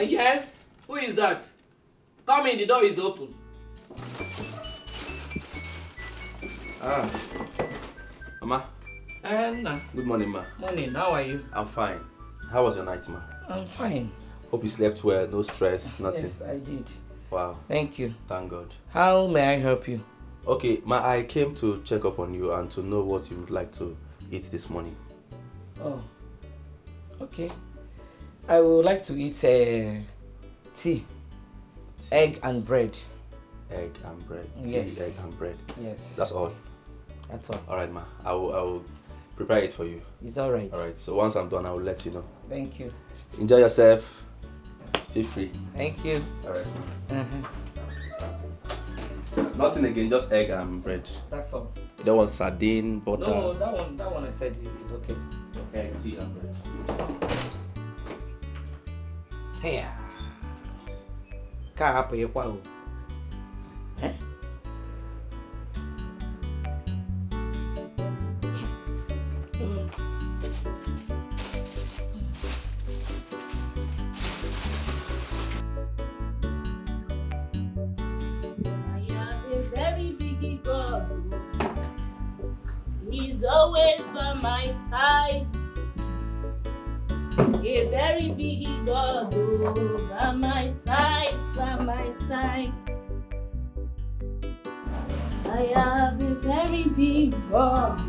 Yes? Who is that? Come in, the door is open. Mama. Nah. Good morning, ma. Morning, how are you? I'm fine. How was your night, ma? I'm fine. Hope you slept well, no stress, nothing. Yes, I did. Wow. Thank you. Thank God. How may I help you? Okay, ma, I came to check up on you and to know what you would like to eat this morning. Oh, okay. I would like to eat tea, egg and bread. egg and bread. Yes. Tea, egg and bread. Yes. That's all. That's all. All right, ma. I will prepare it for you. It's all right. All right. So once I'm done, I will let you know. Thank you. Enjoy yourself. Feel free. Thank you. All right. Nothing again, just egg and bread. That's all. You don't want sardine, butter. No, that one I said is okay. Egg, tea, and bread. Yeah. Ka hapụ ịkwa o. Eh? He's always by my side. A very big God, oh, by my side, by my side. I have a very big God.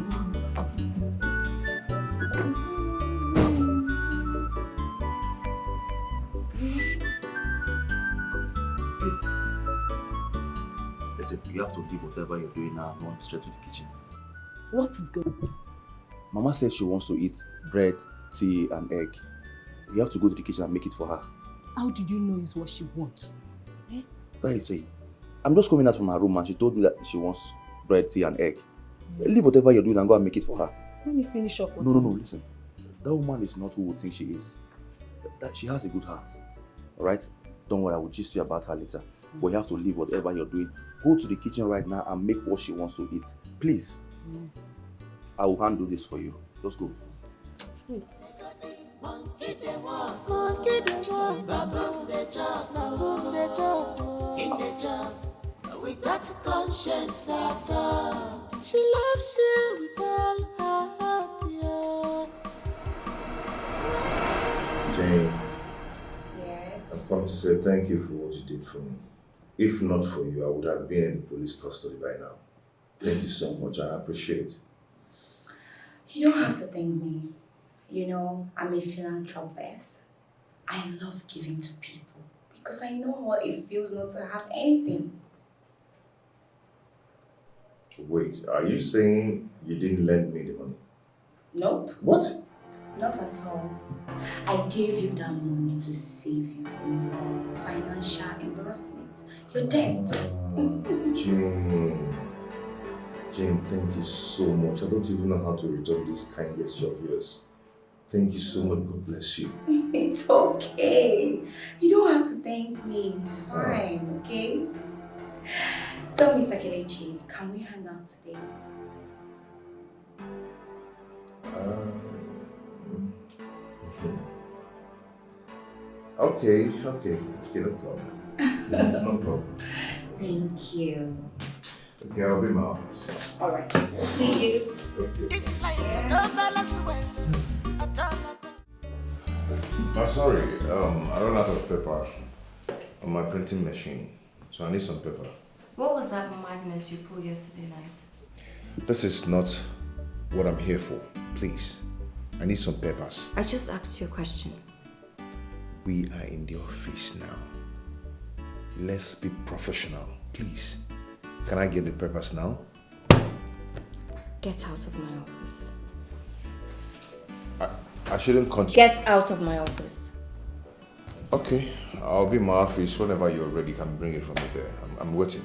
Listen, you have to leave whatever you're doing now and run straight to the kitchen. What is going on? Mama says she wants to eat bread, tea, and egg. You have to go to the kitchen and make it for her. How did you know is what she wants? Eh? That is it. I'm just coming out from her room and she told me that she wants bread, tea, and egg. Leave whatever you're doing and go and make it for her. Let me finish up. No, listen. That woman is not who we think she is. That she has a good heart. Alright? Don't worry, I will gist you about her later. But you have to leave whatever you're doing. Go to the kitchen right now and make what she wants to eat. Please. I will handle this for you. Just go. Wait. Monkey they walk, baboon they chop, in the chop, without conscience at all. She loves you with all her heart, yeah. Jane, Yes. I've come to say thank you for what you did for me. If not for you, I would have been in police custody by now. Thank you so much. I appreciate it. You don't have to thank me. You know, I'm a philanthropist. I love giving to people because I know what it feels not to have anything. Wait, are you saying you didn't lend me the money? Nope. What? Not at all. I gave you that money to save you from your financial embarrassment, your debt. Jane, thank you so much. I don't even know how to return this kind gesture of yours. Thank you so much. God bless you. It's okay. You don't have to thank me. It's fine, okay? So, Mr. Kelechi, can we hang out today? Okay, no problem. No problem. Thank you. Okay, I'll be in my office. All right. See you. Okay. This life don't balance well at all. I'm sorry, I ran out of paper on my printing machine, so I need some paper. What was that madness you pulled yesterday night? This is not what I'm here for. Please, I need some papers. I just asked you a question. We are in the office now. Let's be professional, please. Can I get the papers now? Get out of my office. I shouldn't continue. Get out of my office. Okay, I'll be in my office whenever you're ready. Can bring it from me there. I'm waiting.